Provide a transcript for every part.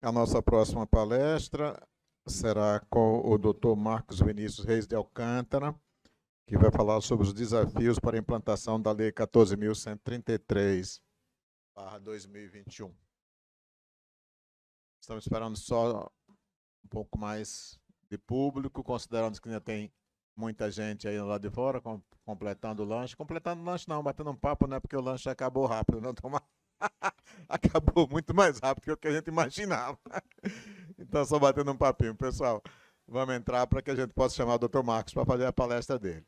A nossa próxima palestra será com o Dr. Marcos Vinícius Reis de Alcântara, que vai falar sobre os desafios para a implantação da Lei 14.133/2021. Estamos esperando só um pouco mais de público, considerando que ainda tem muita gente aí lá de fora, completando o lanche. Completando o lanche não, batendo um papo, né? Porque o lanche acabou rápido, não toma... Acabou muito mais rápido do que a gente imaginava. Então, só batendo um papinho. Pessoal, vamos entrar para que a gente possa chamar o Dr. Marcos para fazer a palestra dele.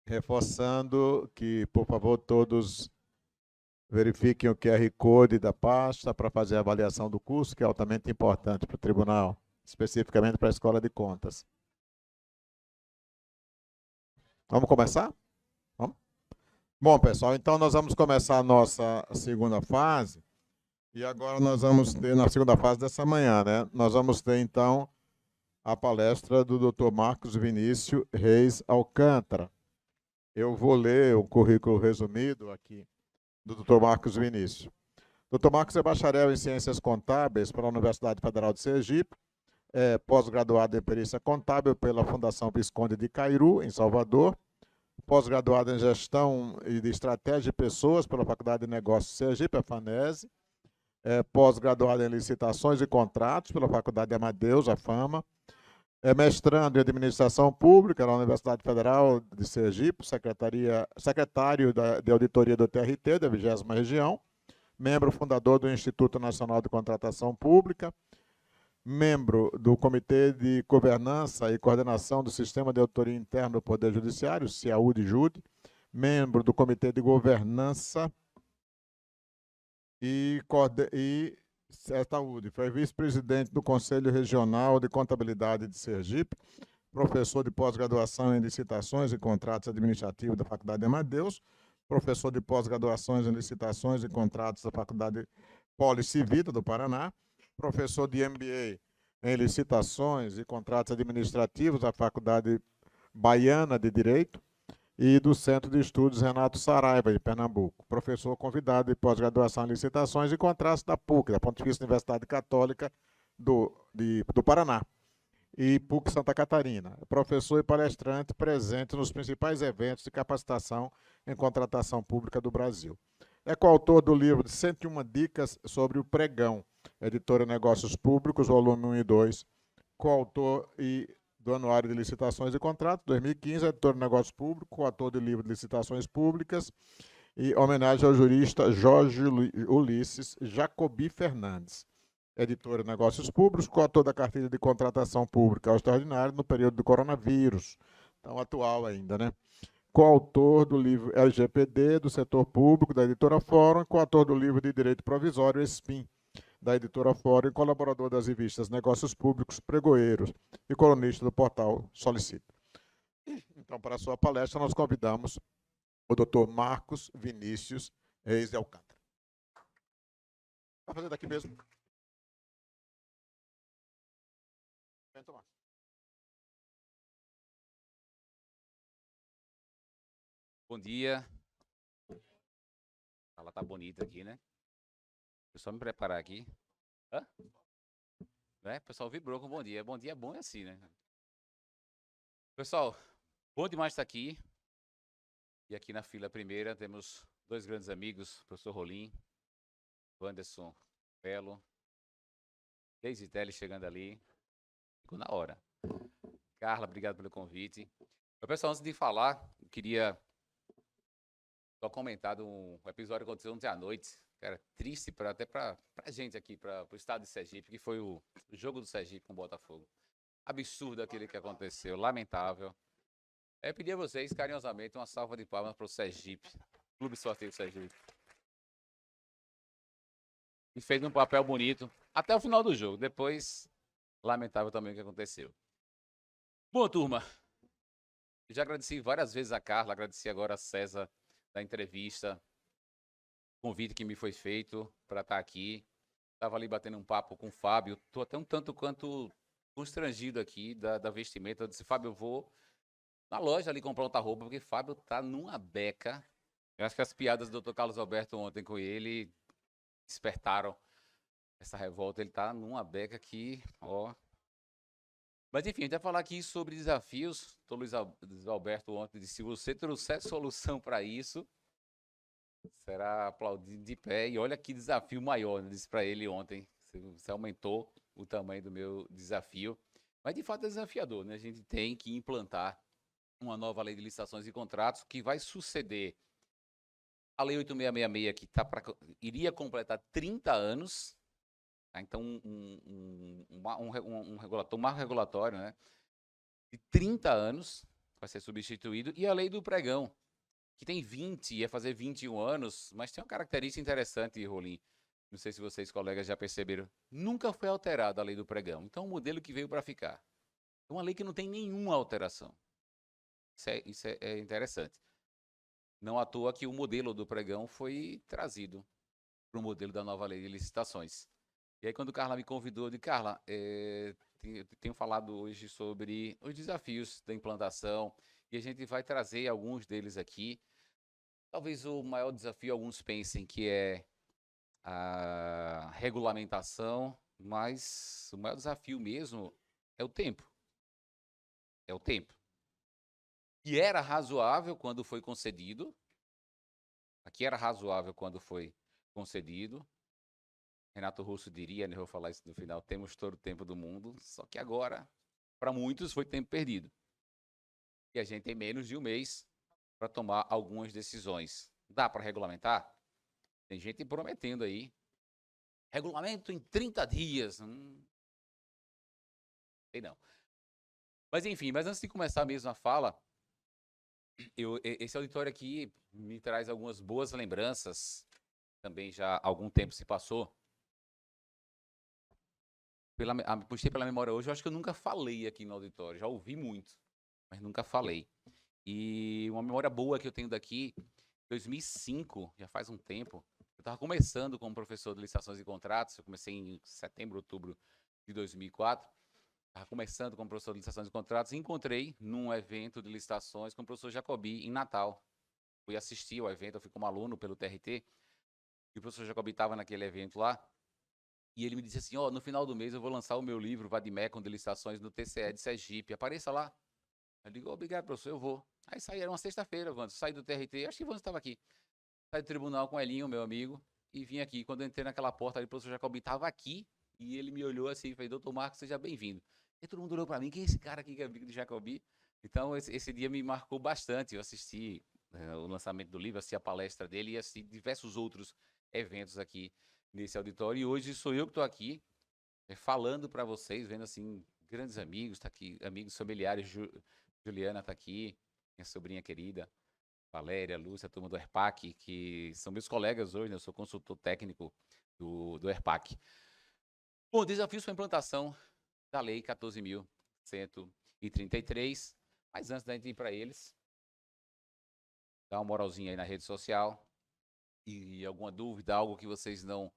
Reforçando que, por favor, todos verifiquem o QR Code da pasta para fazer a avaliação do curso, que é altamente importante para o tribunal, especificamente para a Escola de Contas. Vamos começar? Vamos? Bom, pessoal, então nós vamos começar a nossa segunda fase. E agora nós vamos ter, na segunda fase dessa manhã, né? Nós vamos ter, então, a palestra do Dr. Marcos Vinícius Reis Alcântara. Eu vou ler o currículo resumido aqui do Dr. Marcos Vinícius. Dr. Marcos é bacharel em Ciências Contábeis pela Universidade Federal de Sergipe, é pós-graduado em Perícia Contábil pela Fundação Visconde de Cairu, em Salvador, pós-graduado em Gestão e de Estratégia de Pessoas pela Faculdade de Negócios de Sergipe, a FANESE, pós-graduado em Licitações e Contratos pela Faculdade de Amadeus, a FAMA, mestrando em Administração Pública na Universidade Federal de Sergipe, secretário de Auditoria do TRT, da 20ª Região, membro fundador do Instituto Nacional de Contratação Pública, membro do Comitê de Governança e Coordenação do Sistema de Auditoria Interna do Poder Judiciário, CIAUD-JUD, membro do Comitê de Governança e Saúde, foi vice-presidente do Conselho Regional de Contabilidade de Sergipe, professor de pós-graduação em licitações e contratos administrativos da Faculdade de Amadeus, professor de pós-graduações em licitações e contratos da Faculdade Policivita do Paraná, professor de MBA em licitações e contratos administrativos da Faculdade Baiana de Direito, e do Centro de Estudos Renato Saraiva, de Pernambuco, professor convidado de pós-graduação em licitações e contratos da PUC, da Pontifícia Universidade Católica do Paraná, e PUC Santa Catarina, professor e palestrante presente nos principais eventos de capacitação em contratação pública do Brasil. É coautor do livro de 101 Dicas sobre o Pregão, editora Negócios Públicos, volume 1 e 2, coautor do Anuário de Licitações e Contratos, 2015, editor de Negócios Públicos, coautor do livro de Licitações Públicas, e homenagem ao jurista Jorge Ulisses Jacobi Fernandes, editor de Negócios Públicos, coautor da Cartilha de Contratação Pública Extraordinária no período do coronavírus, tão atual ainda, né? Coautor do livro LGPD do Setor Público, da editora Fórum, coautor do livro de Direito Provisório, SPIN, da editora Fórum, e colaborador das revistas Negócios Públicos, Pregoeiros e colunista do portal Solicito. Então, para a sua palestra, nós convidamos o Dr. Marcos Vinícius Reis de Alcântara. Vai fazer daqui mesmo? Vem tomar. Bom dia. Ela tá bonita aqui, né? Deixa eu só me preparar aqui. Hã? O pessoal vibrou com bom dia. Bom dia é bom assim, né? Pessoal, bom demais estar aqui. E aqui na fila primeira temos dois grandes amigos, o professor Rolim, Wanderson Belo, Deise Telly chegando ali. Ficou na hora. Carla, obrigado pelo convite. Pessoal, antes de falar, eu queria só comentar de um episódio que aconteceu ontem à noite, que era triste até pra gente aqui, para o estado de Sergipe, que foi o jogo do Sergipe com o Botafogo. Absurdo aquele que aconteceu, lamentável. Eu pedi a vocês, carinhosamente, uma salva de palmas para o Sergipe, Clube Esportivo Sergipe. E fez um papel bonito até o final do jogo. Depois, lamentável também o que aconteceu. Bom, turma, já agradeci várias vezes a Carla, agradeci agora a César da entrevista, convite que me foi feito para estar aqui. Estava ali batendo um papo com o Fábio, estou até um tanto quanto constrangido aqui da vestimenta. Eu disse, Fábio, eu vou na loja ali comprar outra roupa, porque Fábio tá numa beca. Eu acho que as piadas do Dr. Carlos Alberto ontem com ele despertaram essa revolta. Ele tá numa beca que, ó. Mas enfim, a gente vai falar aqui sobre desafios. O Luiz Alberto ontem disse: se você trouxer solução para isso, será aplaudido de pé. E olha que desafio maior, né? Disse para ele ontem. Você aumentou o tamanho do meu desafio. Mas de fato é desafiador, né? A gente tem que implantar uma nova lei de licitações e contratos que vai suceder a lei 8666, que iria completar 30 anos. Tá? Então, um marco regulatório, né, de 30 anos vai ser substituído. E a lei do pregão, que tem 20, ia fazer 21 anos, mas tem uma característica interessante, Rolim. Não sei se vocês, colegas, já perceberam. Nunca foi alterada a lei do pregão. Então, é um modelo que veio para ficar. É uma lei que não tem nenhuma alteração. Isso é interessante. Não à toa que o modelo do pregão foi trazido para o modelo da nova lei de licitações. E aí, quando Carla me convidou, eu disse: Carla, tenho falado hoje sobre os desafios da implantação e a gente vai trazer alguns deles aqui. Talvez o maior desafio, alguns pensem que é a regulamentação, mas o maior desafio mesmo é o tempo. É o tempo. E era razoável quando foi concedido. Aqui era razoável quando foi concedido. Renato Russo diria, né, eu vou falar isso no final, temos todo o tempo do mundo, só que agora, para muitos, foi tempo perdido. E a gente tem menos de um mês para tomar algumas decisões. Dá para regulamentar? Tem gente prometendo aí. Regulamento em 30 dias. Sei não. Mas enfim, antes de começar mesmo a fala, esse auditório aqui me traz algumas boas lembranças. Também já há algum tempo se passou. Puxei pela memória hoje, eu acho que eu nunca falei aqui no auditório. Já ouvi muito, mas nunca falei. E uma memória boa que eu tenho daqui, 2005, já faz um tempo, eu estava começando como professor de licitações e contratos. Eu comecei em setembro, outubro de 2004. Estava começando como professor de licitações e contratos e encontrei num evento de licitações com o professor Jacobi em Natal. Fui assistir ao evento, eu fui como aluno pelo TRT, e o professor Jacobi estava naquele evento lá. E ele me disse assim: no final do mês eu vou lançar o meu livro Vademecum de licitações no TCE de Sergipe. Apareça lá. Eu digo: obrigado, professor, eu vou. Aí saí, era uma sexta-feira, Wanderson. Saí do TRT, acho que o Wanderson estava aqui. Saí do tribunal com o Elinho, meu amigo, e vim aqui. Quando eu entrei naquela porta ali, o professor Jacobi estava aqui, e ele me olhou assim e falou: doutor Marcos, seja bem-vindo. E todo mundo olhou para mim: quem é esse cara aqui que é amigo de Jacobi? Então, esse dia me marcou bastante. Eu assisti o lançamento do livro, assisti a palestra dele e assisti diversos outros eventos aqui nesse auditório. E hoje sou eu que estou aqui falando para vocês, vendo assim, grandes amigos, tá aqui, amigos familiares. Juliana está aqui, minha sobrinha querida, Valéria, Lúcia, a turma do ERPAC, que são meus colegas hoje, né? Eu sou consultor técnico do ERPAC. Bom, desafios para a implantação da Lei 14.133, mas antes da gente ir para eles, dá uma moralzinha aí na rede social, e alguma dúvida, algo que vocês não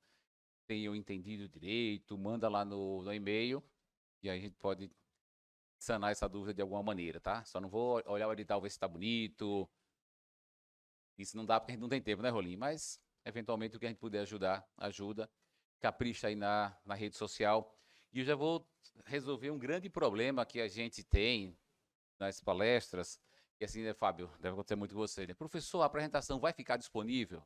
tenham entendido direito, manda lá no e-mail, e aí a gente pode sanar essa dúvida de alguma maneira, tá? Só não vou olhar o edital, ver se tá bonito. Isso não dá porque a gente não tem tempo, né, Rolim? Mas, eventualmente, o que a gente puder ajudar, ajuda. Capricha aí na rede social. E eu já vou resolver um grande problema que a gente tem nas palestras, que assim, né, Fábio, deve acontecer muito com você, né? Professor, a apresentação vai ficar disponível?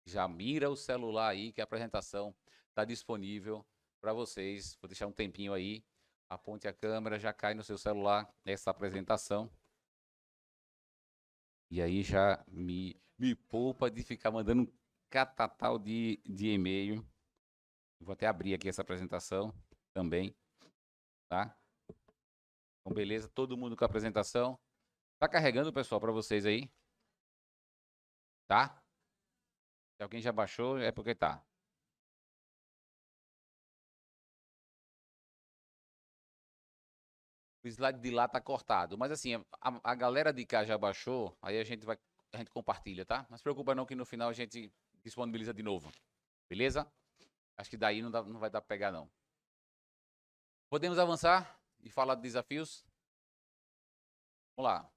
Já mira o celular aí, que a apresentação está disponível para vocês. Vou deixar um tempinho aí. Aponte a câmera, já cai no seu celular essa apresentação. E aí já me poupa de ficar mandando um catatal de e-mail. Vou até abrir aqui essa apresentação também, tá? Então, beleza, todo mundo com a apresentação. Tá carregando, pessoal, para vocês aí? Tá? Se alguém já baixou, é porque tá. O slide de lá tá cortado, mas assim, a galera de cá já baixou, aí a gente compartilha, tá? Não se preocupa não que no final a gente disponibiliza de novo. Beleza? Acho que daí não vai dar pra pegar não. Podemos avançar e falar de desafios? Vamos lá.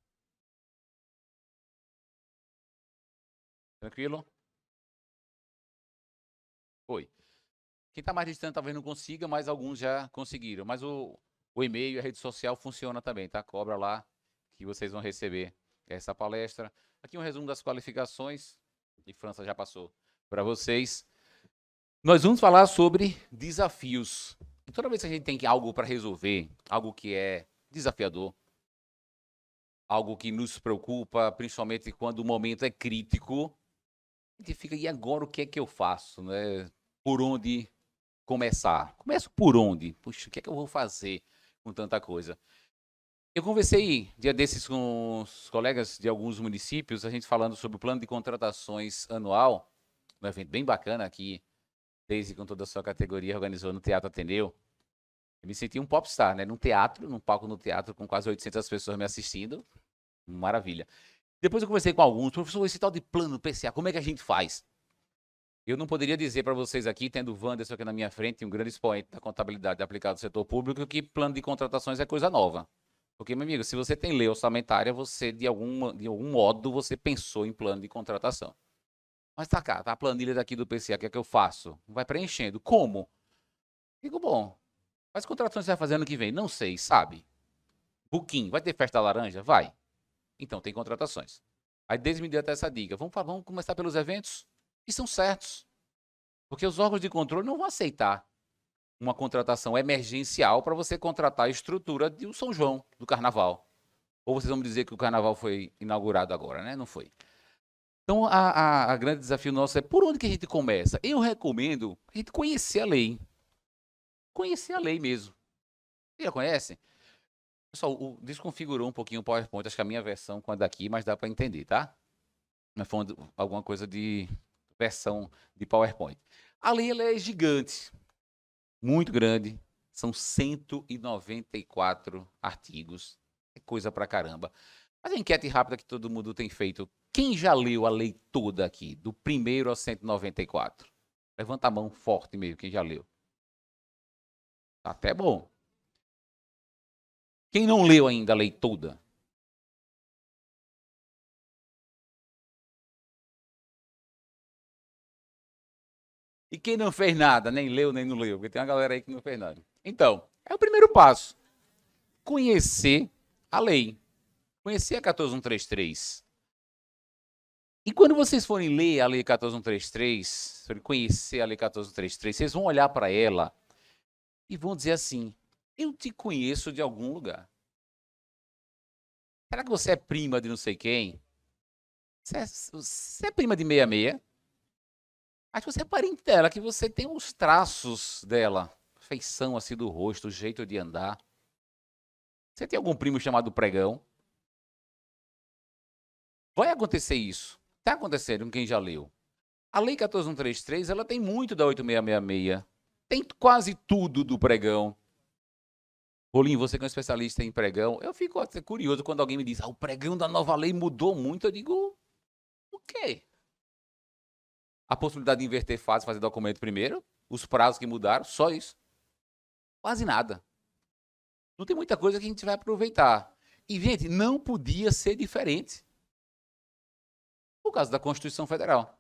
Tranquilo? Foi. Quem está mais distante talvez não consiga, mas alguns já conseguiram. Mas o e-mail e a rede social funciona também, tá? Cobra lá que vocês vão receber essa palestra. Aqui um resumo das qualificações, e França já passou para vocês. Nós vamos falar sobre desafios. E toda vez que a gente tem algo para resolver, algo que é desafiador, algo que nos preocupa, principalmente quando o momento é crítico, a gente fica, e agora o que é que eu faço, né? Por onde começar? Começo por onde? Puxa, o que é que eu vou fazer com tanta coisa? Eu conversei dia desses com os colegas de alguns municípios, a gente falando sobre o plano de contratações anual, um evento bem bacana aqui, desde com toda a sua categoria organizou no Teatro Ateneu. Eu me senti um popstar, né? Num teatro, num palco no teatro, com quase 800 pessoas me assistindo. Maravilha. Depois eu conversei com alguns, professor, esse tal de plano PCA, como é que a gente faz? Eu não poderia dizer para vocês aqui, tendo o Wanderson aqui na minha frente, um grande expoente da contabilidade aplicada ao setor público, que plano de contratações é coisa nova. Porque, meu amigo, se você tem lei orçamentária, você, de algum modo, você pensou em plano de contratação. Mas tá cá, tá a planilha daqui do PCA, o que é que eu faço? Vai preenchendo. Como? Digo, bom, quais contratações você vai fazer ano que vem? Não sei, sabe? Booking, vai ter festa laranja? Vai. Então, tem contratações. Aí, desde me deu até essa dica. Vamos começar pelos eventos que são certos. Porque os órgãos de controle não vão aceitar uma contratação emergencial para você contratar a estrutura do São João, do Carnaval. Ou vocês vão me dizer que o Carnaval foi inaugurado agora, né? Não foi. Então, a grande desafio nosso é por onde que a gente começa? Eu recomendo a gente conhecer a lei. Conhecer a lei mesmo. Você já conhece? Pessoal, desconfigurou um pouquinho o PowerPoint, acho que a minha versão com a daqui, mas dá para entender, tá? Não foi alguma coisa de versão de PowerPoint. A lei ela é gigante, muito grande, são 194 artigos, é coisa pra caramba. Mas a enquete rápida que todo mundo tem feito, quem já leu a lei toda aqui, do 1º ao 194? Levanta a mão forte mesmo, quem já leu. Tá até bom. Quem não leu ainda a lei toda? E quem não fez nada, nem leu, nem não leu, porque tem uma galera aí que não fez nada. Então, é o primeiro passo. Conhecer a lei. Conhecer a 14133. E quando vocês forem ler a lei 14133, forem conhecer a lei 14133, vocês vão olhar para ela e vão dizer assim, eu te conheço de algum lugar. Será que você é prima de não sei quem? Você é prima de 66? Acho que você é parente dela, que você tem os traços dela, feição assim do rosto, o jeito de andar. Você tem algum primo chamado Pregão? Vai acontecer isso. Está acontecendo com quem já leu. A Lei 14133, ela tem muito da 8666. Tem quase tudo do Pregão. Rolim, você que é um especialista em Pregão, eu fico até curioso quando alguém me diz, o Pregão da nova lei mudou muito. Eu digo, o quê? A possibilidade de inverter fase, fazer documento primeiro, os prazos que mudaram, só isso. Quase nada. Não tem muita coisa que a gente vai aproveitar. E, gente, não podia ser diferente. Por causa da Constituição Federal.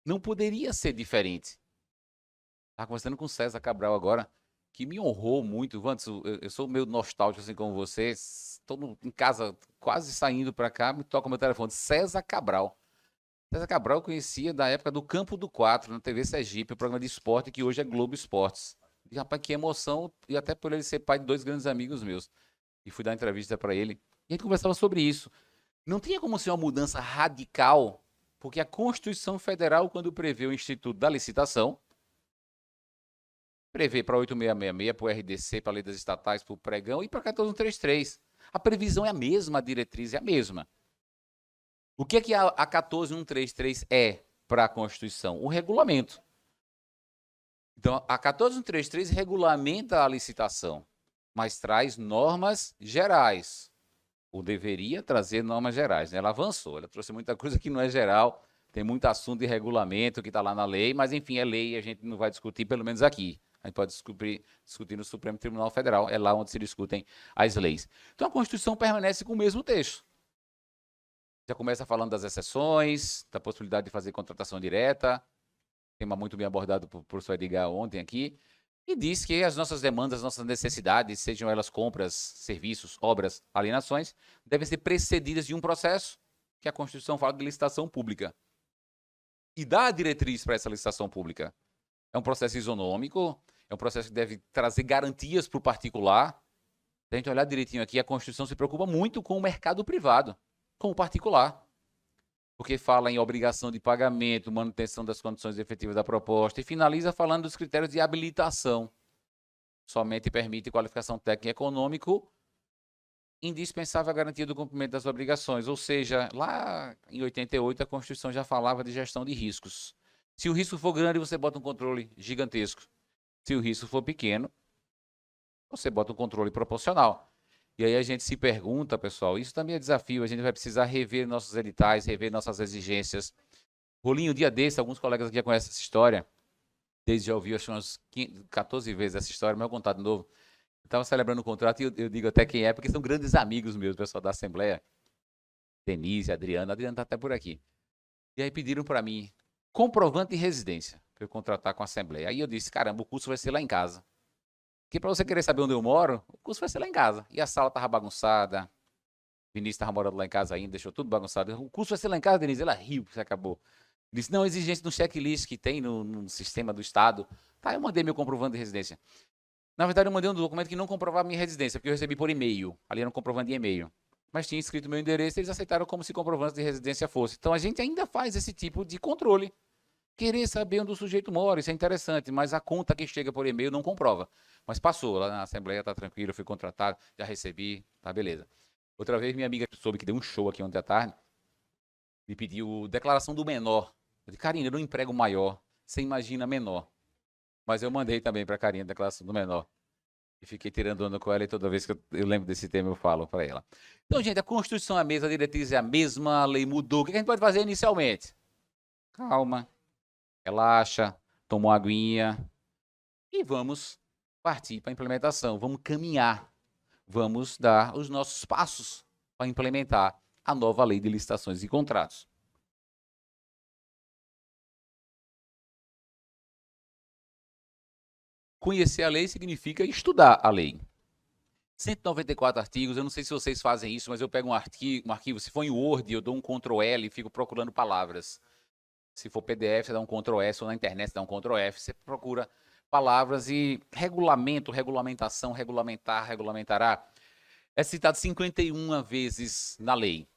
Não poderia ser diferente. Estava conversando com o César Cabral agora, que me honrou muito. Wanderson, eu sou meio nostálgico assim como você. Estou em casa, quase saindo para cá, me toca o meu telefone. César Cabral. César Cabral eu conhecia da época do Campo do 4, na TV Sergipe, o programa de esporte que hoje é Globo Esportes. E, rapaz, que emoção, e até por ele ser pai de 2 grandes amigos meus. E fui dar entrevista para ele. E a gente conversava sobre isso. Não tinha como ser uma mudança radical, porque a Constituição Federal, quando prevê o Instituto da Licitação, prevê para 8666, para o RDC, para a Lei das Estatais, para o Pregão e para 14133. A previsão é a mesma, a diretriz é a mesma. O que é que a 14133 é para a Constituição? O regulamento. Então, a 14133 regulamenta a licitação, mas traz normas gerais. Ou deveria trazer normas gerais, né? Ela avançou, ela trouxe muita coisa que não é geral, tem muito assunto de regulamento que está lá na lei, mas enfim, é lei e a gente não vai discutir, pelo menos aqui. A gente pode discutir no Supremo Tribunal Federal, é lá onde se discutem as leis. Então a Constituição permanece com o mesmo texto. Já começa falando das exceções, da possibilidade de fazer contratação direta, tema muito bem abordado por professor Edgar ontem aqui, e diz que as nossas demandas, as nossas necessidades, sejam elas compras, serviços, obras, alienações, devem ser precedidas de um processo que a Constituição fala de licitação pública. E dá a diretriz para essa licitação pública. É um processo isonômico, é um processo que deve trazer garantias para o particular. Se a gente olhar direitinho aqui, a Constituição se preocupa muito com o mercado privado, com o particular. Porque fala em obrigação de pagamento, manutenção das condições efetivas da proposta, e finaliza falando dos critérios de habilitação. Somente permite qualificação técnica e econômico, indispensável à garantia do cumprimento das obrigações. Ou seja, lá em 88, a Constituição já falava de gestão de riscos. Se o risco for grande, você bota um controle gigantesco. Se o risco for pequeno, você bota um controle proporcional. E aí a gente se pergunta, pessoal, isso também é desafio, a gente vai precisar rever nossos editais, rever nossas exigências. Rolinho, um dia desse, alguns colegas aqui já conhecem essa história, desde já ouviu, acho umas 14 vezes essa história, mas eu vou contar de novo. Eu estava celebrando um contrato e eu digo até quem é, porque são grandes amigos meus, pessoal da Assembleia. Denise, Adriana está até por aqui. E aí pediram para mim comprovante de residência, para eu contratar com a Assembleia. Aí eu disse, caramba, o curso vai ser lá em casa. Porque para você querer saber onde eu moro, o curso vai ser lá em casa. E a sala estava bagunçada. Vinícius estava morando lá em casa ainda, deixou tudo bagunçado. O curso vai ser lá em casa, Denise. Ela riu, que acabou. Disse, não, exigência no checklist que tem no sistema do Estado. Tá, eu mandei meu comprovante de residência. Na verdade, eu mandei um documento que não comprovava minha residência, porque eu recebi por e-mail. Ali era um comprovante de e-mail. Mas tinha escrito meu endereço e eles aceitaram como se comprovante de residência fosse. Então, a gente ainda faz esse tipo de controle. Querer saber onde o sujeito mora, isso é interessante, mas a conta que chega por e-mail não comprova. Mas passou, lá na Assembleia tá tranquilo, eu fui contratado, já recebi, tá beleza. Outra vez minha amiga soube que deu um show aqui ontem à tarde, me pediu declaração do menor. Eu disse, Karina, eu não emprego maior, você imagina menor. Mas eu mandei também para a Karina a declaração do menor. E fiquei tirando onda com ela e toda vez que eu lembro desse tema eu falo para ela. Então, gente, a Constituição é a mesma, a diretriz é a mesma, a lei mudou. O que a gente pode fazer inicialmente? Calma. Relaxa, toma uma aguinha e vamos partir para a implementação. Vamos caminhar, vamos dar os nossos passos para implementar a nova lei de licitações e contratos. Conhecer a lei significa estudar a lei. 194 artigos, eu não sei se vocês fazem isso, mas eu pego um arquivo, se for em Word, eu dou um Ctrl L e fico procurando palavras. Se for PDF, você dá um Ctrl S, ou na internet você dá um Ctrl F, você procura palavras e regulamento, regulamentação, regulamentar, regulamentará. É citado 51 vezes na lei.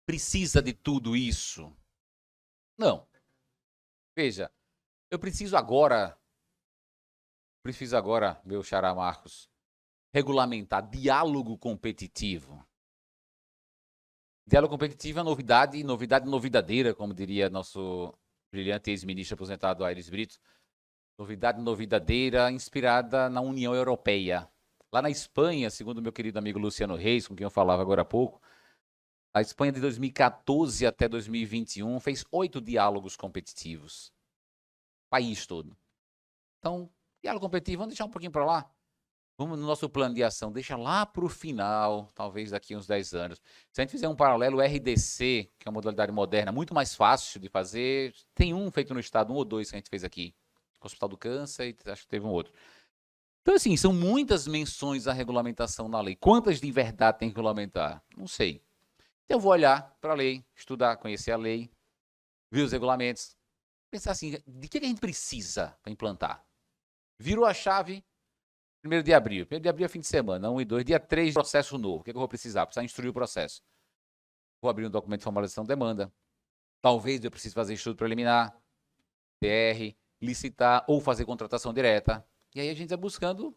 Precisa de tudo isso? Não. Veja, eu preciso agora, meu xará Marcos, regulamentar diálogo competitivo. Diálogo competitivo é novidade, novidade novidadeira, como diria nosso brilhante ex-ministro aposentado Aires Brito. Novidade novidadeira, inspirada na União Europeia. Lá na Espanha, segundo meu querido amigo Luciano Reis, com quem eu falava agora há pouco, a Espanha de 2014 até 2021 fez 8 diálogos competitivos. País todo. Então, diálogo competitivo, vamos deixar um pouquinho para lá. Vamos no nosso plano de ação, deixa lá para o final, talvez daqui a uns 10 anos. Se a gente fizer um paralelo, o RDC, que é uma modalidade moderna, muito mais fácil de fazer, tem um feito no estado, um ou dois que a gente fez aqui. Hospital do Câncer e acho que teve um outro. Então, assim, são muitas menções à regulamentação na lei. Quantas de verdade tem que regulamentar? Não sei. Então, eu vou olhar para a lei, estudar, conhecer a lei, ver os regulamentos, pensar assim, de que a gente precisa para implantar? Virou a chave, 1º de abril. 1º de abril é fim de semana, 1 e 2. Dia 3, processo novo. O que eu vou precisar? Precisar instruir o processo. Vou abrir um documento de formalização de demanda. Talvez eu precise fazer estudo preliminar, TR, licitar ou fazer contratação direta. E aí a gente vai buscando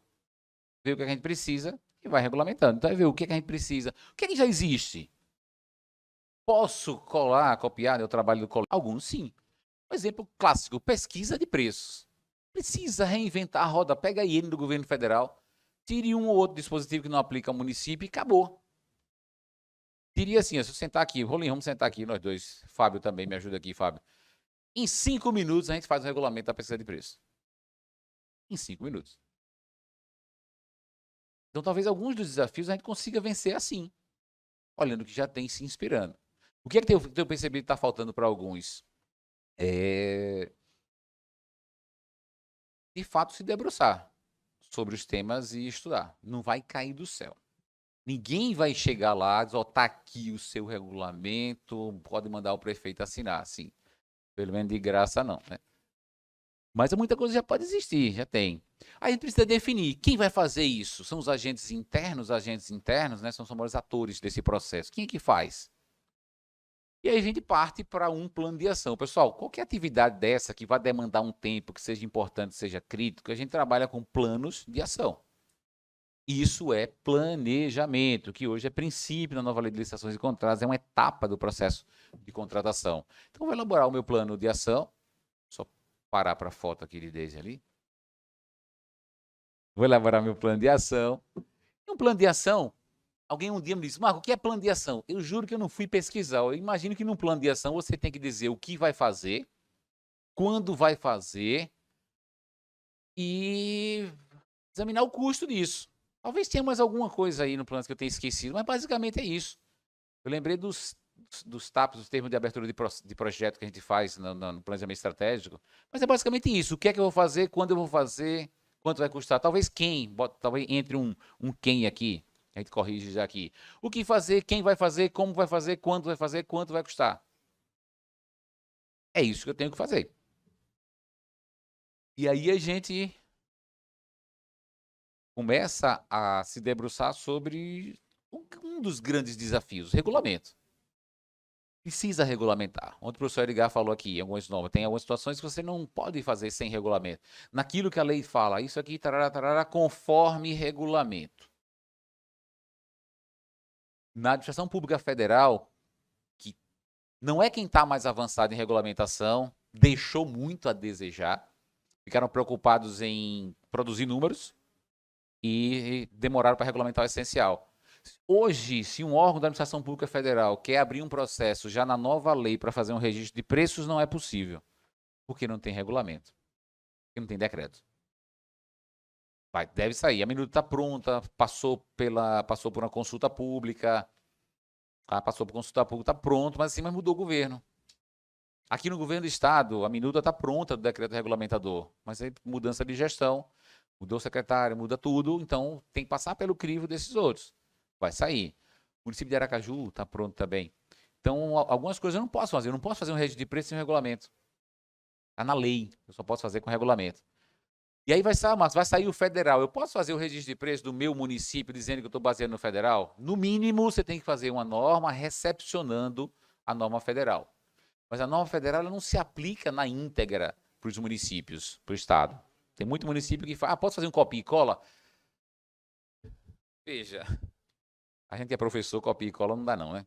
ver o que a gente precisa e vai regulamentando. Então vai ver o que a gente precisa. O que já existe? Posso copiar o trabalho do colega? Alguns sim. Um exemplo clássico, pesquisa de preços. Precisa reinventar a roda. Pega a IN do governo federal, tire um ou outro dispositivo que não aplica ao município e acabou. Diria assim, se eu sentar aqui, Rolim, vamos sentar aqui, nós dois. Fábio também me ajuda aqui, Fábio. Em 5 minutos a gente faz um regulamento da pesquisa de preço. Em 5 minutos. Então talvez alguns dos desafios a gente consiga vencer assim, olhando o que já tem, se inspirando. O que é que eu tenho percebido que está faltando para alguns? De fato, se debruçar sobre os temas e estudar. Não vai cair do céu. Ninguém vai chegar lá e dizer, ó, tá aqui o seu regulamento, pode mandar o prefeito assinar, assim. Pelo menos de graça não, né? Mas muita coisa já pode existir, já tem. Aí a gente precisa definir quem vai fazer isso. São os agentes internos, né? São os maiores atores desse processo. Quem é que faz? E aí a gente parte para um plano de ação. Pessoal, qualquer atividade dessa que vai demandar um tempo, que seja importante, seja crítico, a gente trabalha com planos de ação. Isso é planejamento, que hoje é princípio na nova lei de licitações e contratos, é uma etapa do processo de contratação. Então, eu vou elaborar o meu plano de ação. Só parar para a foto aqui de Deise ali. Vou elaborar meu plano de ação. E um plano de ação, alguém um dia me disse, Marco, o que é plano de ação? Eu juro que eu não fui pesquisar. Eu imagino que num plano de ação você tem que dizer o que vai fazer, quando vai fazer e examinar o custo disso. Talvez tenha mais alguma coisa aí no plano que eu tenha esquecido, mas basicamente é isso. Eu lembrei dos TAPs, dos termos de abertura de projeto que a gente faz no planejamento estratégico, mas é basicamente isso. O que é que eu vou fazer, quando eu vou fazer, quanto vai custar. Talvez talvez entre um quem aqui, a gente corrige já aqui. O que fazer, quem vai fazer, como vai fazer, quanto vai custar. É isso que eu tenho que fazer. E aí a gente começa a se debruçar sobre um dos grandes desafios, regulamento. Precisa regulamentar. Ontem o professor Edgar falou aqui, tem algumas situações que você não pode fazer sem regulamento. Naquilo que a lei fala, isso aqui, tarará, conforme regulamento. Na administração pública federal, que não é quem está mais avançado em regulamentação, deixou muito a desejar, ficaram preocupados em produzir números e demoraram para regulamentar o essencial. Hoje, se um órgão da administração pública federal quer abrir um processo já na nova lei para fazer um registro de preços, não é possível, porque não tem regulamento, porque não tem decreto. Deve sair. A minuta está pronta, passou por uma consulta pública, está pronto, mas mas mudou o governo. Aqui no governo do estado, a minuta está pronta do decreto regulamentador, mas aí mudança de gestão, mudou o secretário, muda tudo, então tem que passar pelo crivo desses outros. Vai sair. O município de Aracaju está pronto também. Então, algumas coisas eu não posso fazer. Eu não posso fazer um registro de preço sem regulamento. Está na lei. Eu só posso fazer com regulamento. E aí vai sair o federal. Eu posso fazer o registro de preço do meu município dizendo que eu estou baseando no federal? No mínimo, você tem que fazer uma norma recepcionando a norma federal. Mas a norma federal ela não se aplica na íntegra para os municípios, para o estado. Tem muito município que fala, posso fazer um copia e cola? Veja, a gente é professor, copia e cola não dá não, né?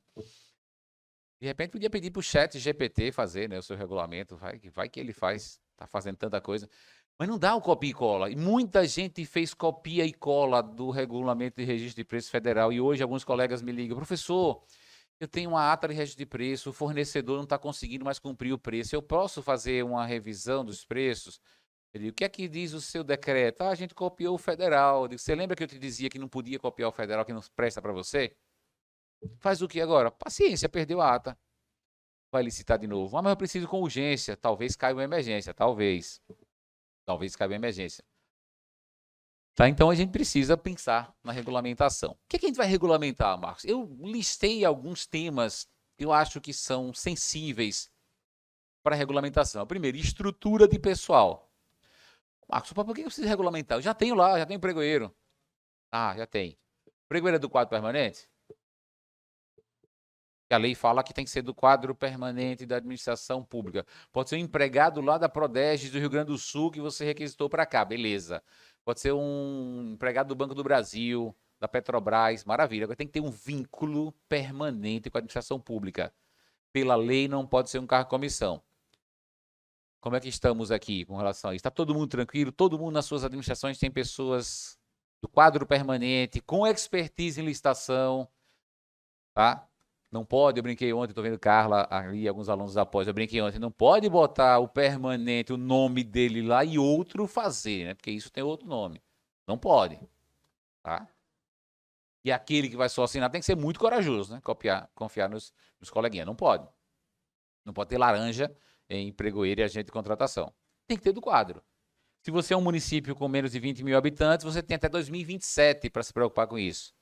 De repente podia pedir para o chat GPT fazer, né, o seu regulamento, vai que ele faz, está fazendo tanta coisa. Mas não dá o copia e cola. E muita gente fez copia e cola do regulamento de registro de preço federal. E hoje alguns colegas me ligam, professor, eu tenho uma ata de registro de preço, o fornecedor não está conseguindo mais cumprir o preço. Eu posso fazer uma revisão dos preços? Eu digo, o que é que diz o seu decreto? A gente copiou o federal. Eu digo, você lembra que eu te dizia que não podia copiar o federal, que não presta para você? Faz o que agora? Paciência, perdeu a ata. Vai licitar de novo. Mas eu preciso com urgência. Talvez caia uma emergência. Talvez caia uma emergência. Tá? Então a gente precisa pensar na regulamentação. O que a gente vai regulamentar, Marcos? Eu listei alguns temas que eu acho que são sensíveis para a regulamentação. Primeiro, estrutura de pessoal. Marcos, por que eu preciso regulamentar? Eu já tenho lá, já tenho pregoeiro. Ah, já tem. Pregoeiro é do quadro permanente? A lei fala que tem que ser do quadro permanente da administração pública. Pode ser um empregado lá da Prodege do Rio Grande do Sul que você requisitou para cá, beleza. Pode ser um empregado do Banco do Brasil, da Petrobras, maravilha. Agora tem que ter um vínculo permanente com a administração pública. Pela lei não pode ser um cargo-comissão. Como é que estamos aqui com relação a isso? Está todo mundo tranquilo? Todo mundo nas suas administrações tem pessoas do quadro permanente, com expertise em licitação, tá? Não pode, eu brinquei ontem, estou vendo Carla ali, alguns alunos após, eu brinquei ontem, não pode botar o permanente, o nome dele lá e outro fazer, né? Porque isso tem outro nome. Não pode, tá? E aquele que vai só assinar tem que ser muito corajoso, né? Confiar nos coleguinhas. Não pode. Não pode ter laranja em empregoeiro e agente de contratação. Tem que ter do quadro. Se você é um município com menos de 20 mil habitantes, você tem até 2027 para se preocupar com isso.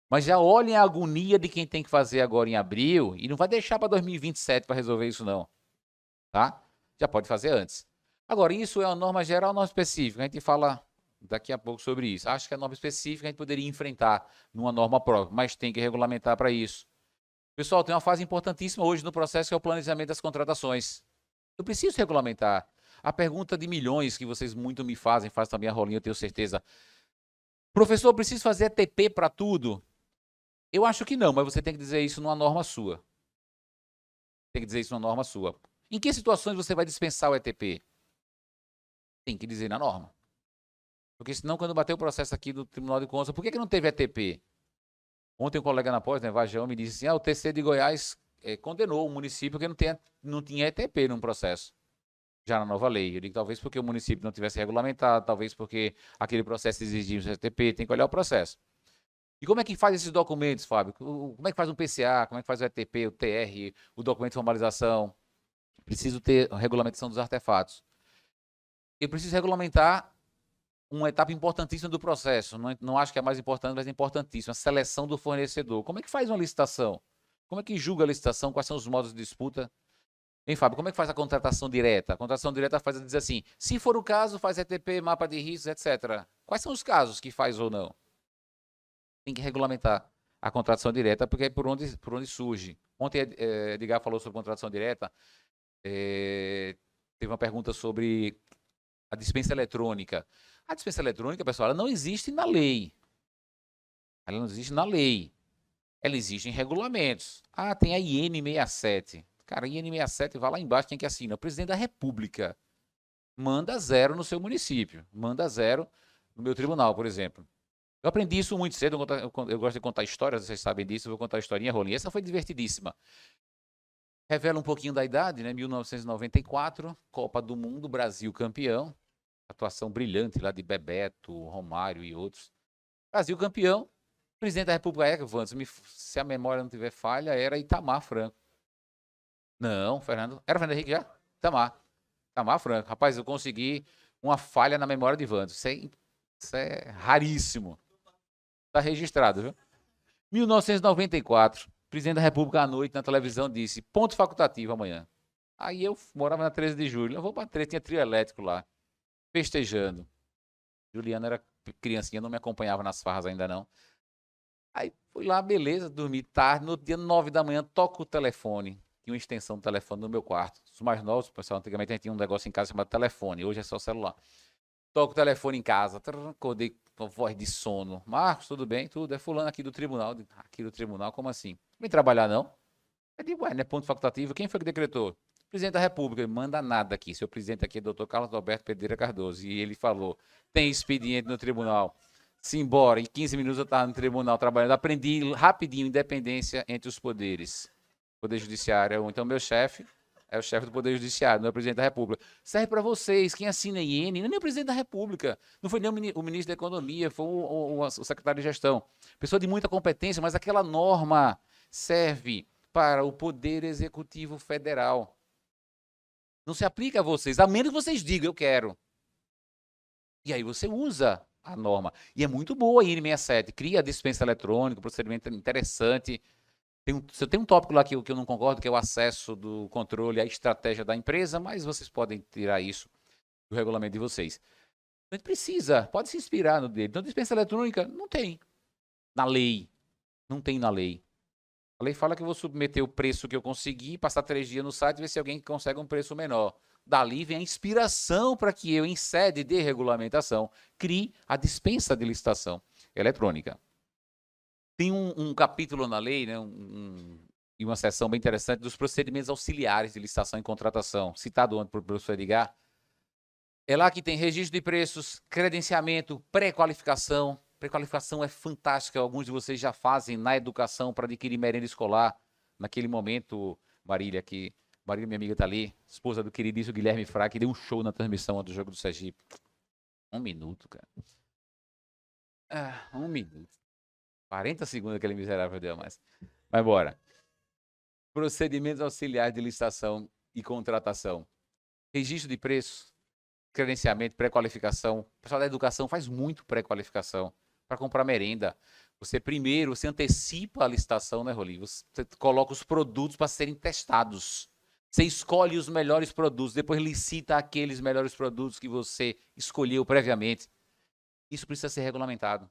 Mas já olhem a agonia de quem tem que fazer agora em abril e não vai deixar para 2027 para resolver isso não, tá? Já pode fazer antes. Agora, isso é uma norma geral ou norma específica? A gente fala daqui a pouco sobre isso. Acho que a norma específica a gente poderia enfrentar numa norma própria, mas tem que regulamentar para isso. Pessoal, tem uma fase importantíssima hoje no processo que é o planejamento das contratações. Eu preciso regulamentar. A pergunta de milhões que vocês muito me fazem, faz também a Rolinha, eu tenho certeza. Professor, eu preciso fazer ETP para tudo? Eu acho que não, mas você tem que dizer isso numa norma sua. Tem que dizer isso numa norma sua. Em que situações você vai dispensar o ETP? Tem que dizer na norma. Porque senão, quando bater o processo aqui do Tribunal de Contas, por que não teve ETP? Ontem um colega na pós, né, Vajão, me disse assim, o TC de Goiás condenou o município que não tinha ETP num processo, já na nova lei. Eu digo, talvez porque o município não tivesse regulamentado, talvez porque aquele processo exigia o ETP, tem que olhar o processo. E como é que faz esses documentos, Fábio? Como é que faz um PCA, como é que faz o ETP, o TR, o documento de formalização? Preciso ter a regulamentação dos artefatos. Eu preciso regulamentar uma etapa importantíssima do processo, não acho que é a mais importante, mas é importantíssima, a seleção do fornecedor. Como é que faz uma licitação? Como é que julga a licitação? Quais são os modos de disputa? Hein, Fábio, como é que faz a contratação direta? A contratação direta diz assim, se for o caso, faz ETP, mapa de riscos, etc. Quais são os casos que faz ou não? Tem que regulamentar a contratação direta, porque é por onde surge. Ontem, Edgar falou sobre contratação direta, teve uma pergunta sobre a dispensa eletrônica. A dispensa eletrônica, pessoal, ela não existe na lei. Ela não existe na lei. Ela existe em regulamentos. Ah, tem a IN 67. Cara, a IN 67 vai lá embaixo, quem que assina? O presidente da República. Manda 0 no seu município. Manda 0 no meu tribunal, por exemplo. Eu aprendi isso muito cedo. Eu gosto de contar histórias, vocês sabem disso. Eu vou contar a historinha, Rolinha. Essa foi divertidíssima. Revela um pouquinho da idade, né? 1994, Copa do Mundo, Brasil campeão. Atuação brilhante lá de Bebeto, Romário e outros. Brasil campeão. Presidente da República se a memória não tiver falha, era Itamar Franco. Não, Fernando. Era Fernando Henrique já? Itamar Franco. Rapaz, eu consegui uma falha na memória de Vantos. Isso é raríssimo. Está registrado, viu? 1994. Presidente da República à noite na televisão disse: ponto facultativo amanhã. Aí eu morava na 13 de julho. Eu vou para 13, tinha trio elétrico lá, festejando. Juliana era criancinha, não me acompanhava nas farras ainda não. Aí fui lá, beleza, dormi tarde. No dia 9 da manhã, toco o telefone. Tinha uma extensão do telefone no meu quarto. Os mais novos, pessoal, antigamente a gente tinha um negócio em casa chamado telefone. Hoje é só celular. Toco o telefone em casa. Acordei com voz de sono. Marcos, tudo bem? Tudo. É fulano aqui do tribunal. Aqui do tribunal, como assim? Vem trabalhar, não? Eu digo, ué, não é ponto facultativo. Quem foi que decretou? Presidente da República. Ele manda nada aqui. Seu presidente aqui é doutor Carlos Alberto Pedreira Cardoso. E ele falou, tem expediente no tribunal. Simbora, em 15 minutos eu estava no tribunal trabalhando. Aprendi rapidinho independência entre os poderes. Poder Judiciário, então meu chefe é o chefe do Poder Judiciário, não é o presidente da República. Serve para vocês, quem assina IN, não é nem o presidente da República, não foi nem o ministro da Economia, foi o secretário de Gestão. Pessoa de muita competência, mas aquela norma serve para o Poder Executivo Federal. Não se aplica a vocês, a menos que vocês digam, eu quero. E aí você usa a norma. E é muito boa a IN 67, cria a dispensa eletrônica, procedimento interessante. Tem um tópico lá que eu não concordo, que é o acesso do controle à estratégia da empresa, mas vocês podem tirar isso do regulamento de vocês. A gente precisa, pode se inspirar no dele. Então, dispensa eletrônica, não tem na lei. Não tem na lei. A lei fala que eu vou submeter o preço que eu conseguir, passar 3 dias no site e ver se alguém consegue um preço menor. Dali vem a inspiração para que eu, em sede de regulamentação, crie a dispensa de licitação eletrônica. Tem um capítulo na lei, né, e uma seção bem interessante dos procedimentos auxiliares de licitação e contratação, citado ontem pelo professor Edgar. É lá que tem registro de preços, credenciamento, pré-qualificação. Pré-qualificação é fantástica, alguns de vocês já fazem na educação para adquirir merenda escolar. Naquele momento, Marília, minha amiga está ali, esposa do queridíssimo Guilherme Fraga, que deu um show na transmissão do jogo do Sergipe. 1 minuto, cara. 1 minuto. 40 segundos aquele miserável deu mais. Vai embora. Procedimentos auxiliares de licitação e contratação. Registro de preço, credenciamento, pré-qualificação. O pessoal da educação faz muito pré-qualificação para comprar merenda. Você antecipa a licitação, né, Rolim? Você coloca os produtos para serem testados. Você escolhe os melhores produtos, depois licita aqueles melhores produtos que você escolheu previamente. Isso precisa ser regulamentado.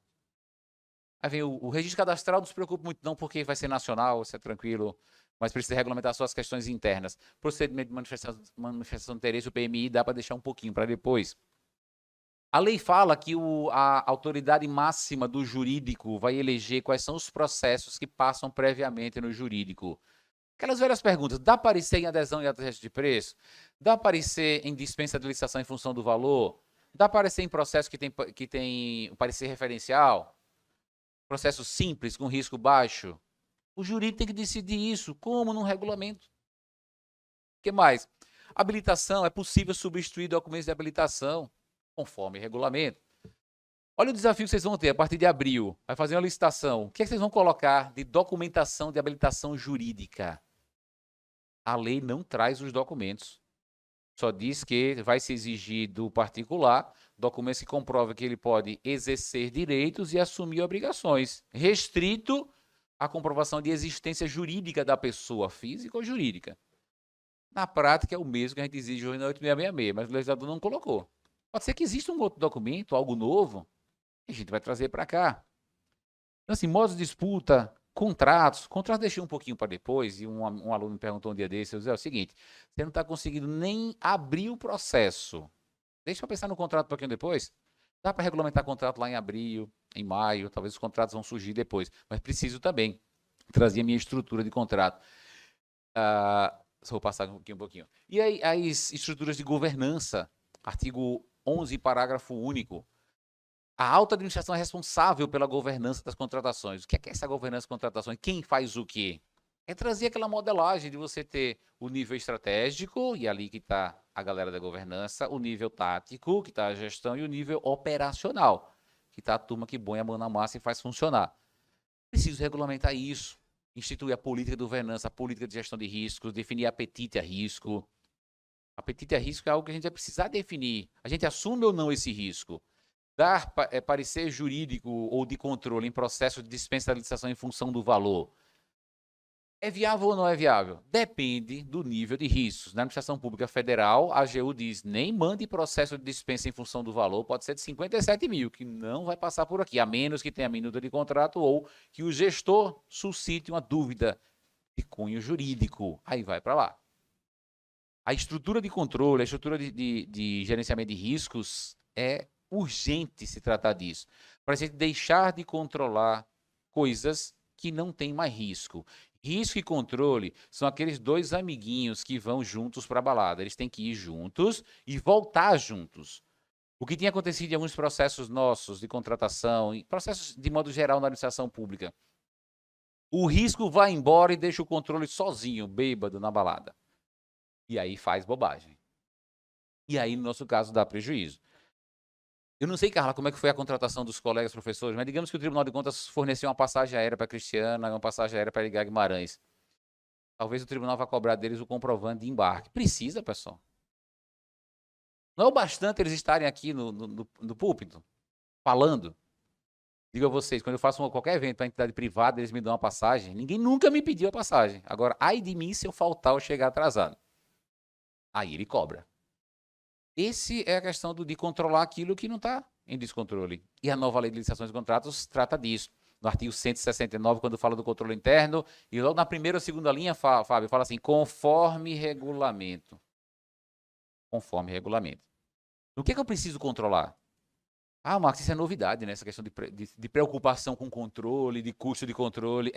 Aí vem o registro cadastral, não se preocupe muito não, porque vai ser nacional, isso é tranquilo, mas precisa regulamentar só as questões internas. Procedimento de manifestação de interesse, o PMI, dá para deixar um pouquinho para depois. A lei fala que a autoridade máxima do jurídico vai eleger quais são os processos que passam previamente no jurídico. Aquelas velhas perguntas, dá parecer em adesão e atesto de preço? Dá parecer em dispensa de licitação em função do valor? Dá parecer em processo que tem parecer referencial? Processo simples, com risco baixo? O jurídico tem que decidir isso, como num regulamento. O que mais? Habilitação, é possível substituir documentos de habilitação, conforme regulamento. Olha o desafio que vocês vão ter a partir de abril. Vai fazer uma licitação. O que é que vocês vão colocar de documentação de habilitação jurídica? A lei não traz os documentos. Só diz que vai se exigir do particular documentos que comprovam que ele pode exercer direitos e assumir obrigações, restrito à comprovação de existência jurídica da pessoa física ou jurídica. Na prática, é o mesmo que a gente exige hoje na 8666, mas o legislador não colocou. Pode ser que exista um outro documento, algo novo, e a gente vai trazer para cá. Então, assim, modos de disputa, contratos deixei um pouquinho para depois, e um aluno me perguntou um dia desse, eu disse, é o seguinte, você não está conseguindo nem abrir o processo. Deixa eu pensar no contrato um pouquinho depois. Dá para regulamentar contrato lá em abril, em maio, talvez os contratos vão surgir depois, mas preciso também trazer a minha estrutura de contrato. Vou passar um pouquinho. E aí, as estruturas de governança, artigo 11, parágrafo único. A alta administração é responsável pela governança das contratações. O que é essa governança das contratações? Quem faz o quê? É trazer aquela modelagem de você ter o nível estratégico, e ali que está a galera da governança, o nível tático, que está a gestão, e o nível operacional, que está a turma que põe a mão na massa e faz funcionar. Preciso regulamentar isso, instituir a política de governança, a política de gestão de riscos, definir apetite a risco. Apetite a risco é algo que a gente vai precisar definir. A gente assume ou não esse risco? Dar parecer jurídico ou de controle em processo de dispensa da licitação em função do valor. É viável ou não é viável? Depende do nível de riscos. Na administração pública federal, a AGU diz, nem mande processo de dispensa em função do valor, pode ser de 57 mil, que não vai passar por aqui, a menos que tenha minuta de contrato ou que o gestor suscite uma dúvida de cunho jurídico. Aí vai para lá. A estrutura de controle, a estrutura de gerenciamento de riscos, é urgente se tratar disso. Para a gente deixar de controlar coisas que não têm mais risco. Risco e controle são aqueles dois amiguinhos que vão juntos para a balada. Eles têm que ir juntos e voltar juntos. O que tinha acontecido em alguns processos nossos de contratação, processos de modo geral na administração pública. O risco vai embora e deixa o controle sozinho, bêbado, na balada. E aí faz bobagem. E aí, no nosso caso, dá prejuízo. Eu não sei, Carla, como é que foi a contratação dos colegas professores, mas digamos que o Tribunal de Contas forneceu uma passagem aérea para a Cristiana e uma passagem aérea para ligar Guimarães. Talvez o tribunal vá cobrar deles o comprovante de embarque. Precisa, pessoal. Não é o bastante eles estarem aqui no púlpito, falando. Digo a vocês, quando eu faço qualquer evento para entidade privada, eles me dão uma passagem. Ninguém nunca me pediu a passagem. Agora, ai de mim se eu faltar ou chegar atrasado. Aí ele cobra. Esse é a questão de controlar aquilo que não está em descontrole. E a nova lei de licitações e contratos trata disso. No artigo 169, quando fala do controle interno, e logo na primeira ou segunda linha, Fábio, fala assim, conforme regulamento. Conforme regulamento. O que é que eu preciso controlar? Ah, Marcos, isso é novidade, né? Essa questão de preocupação com controle, de custo de controle.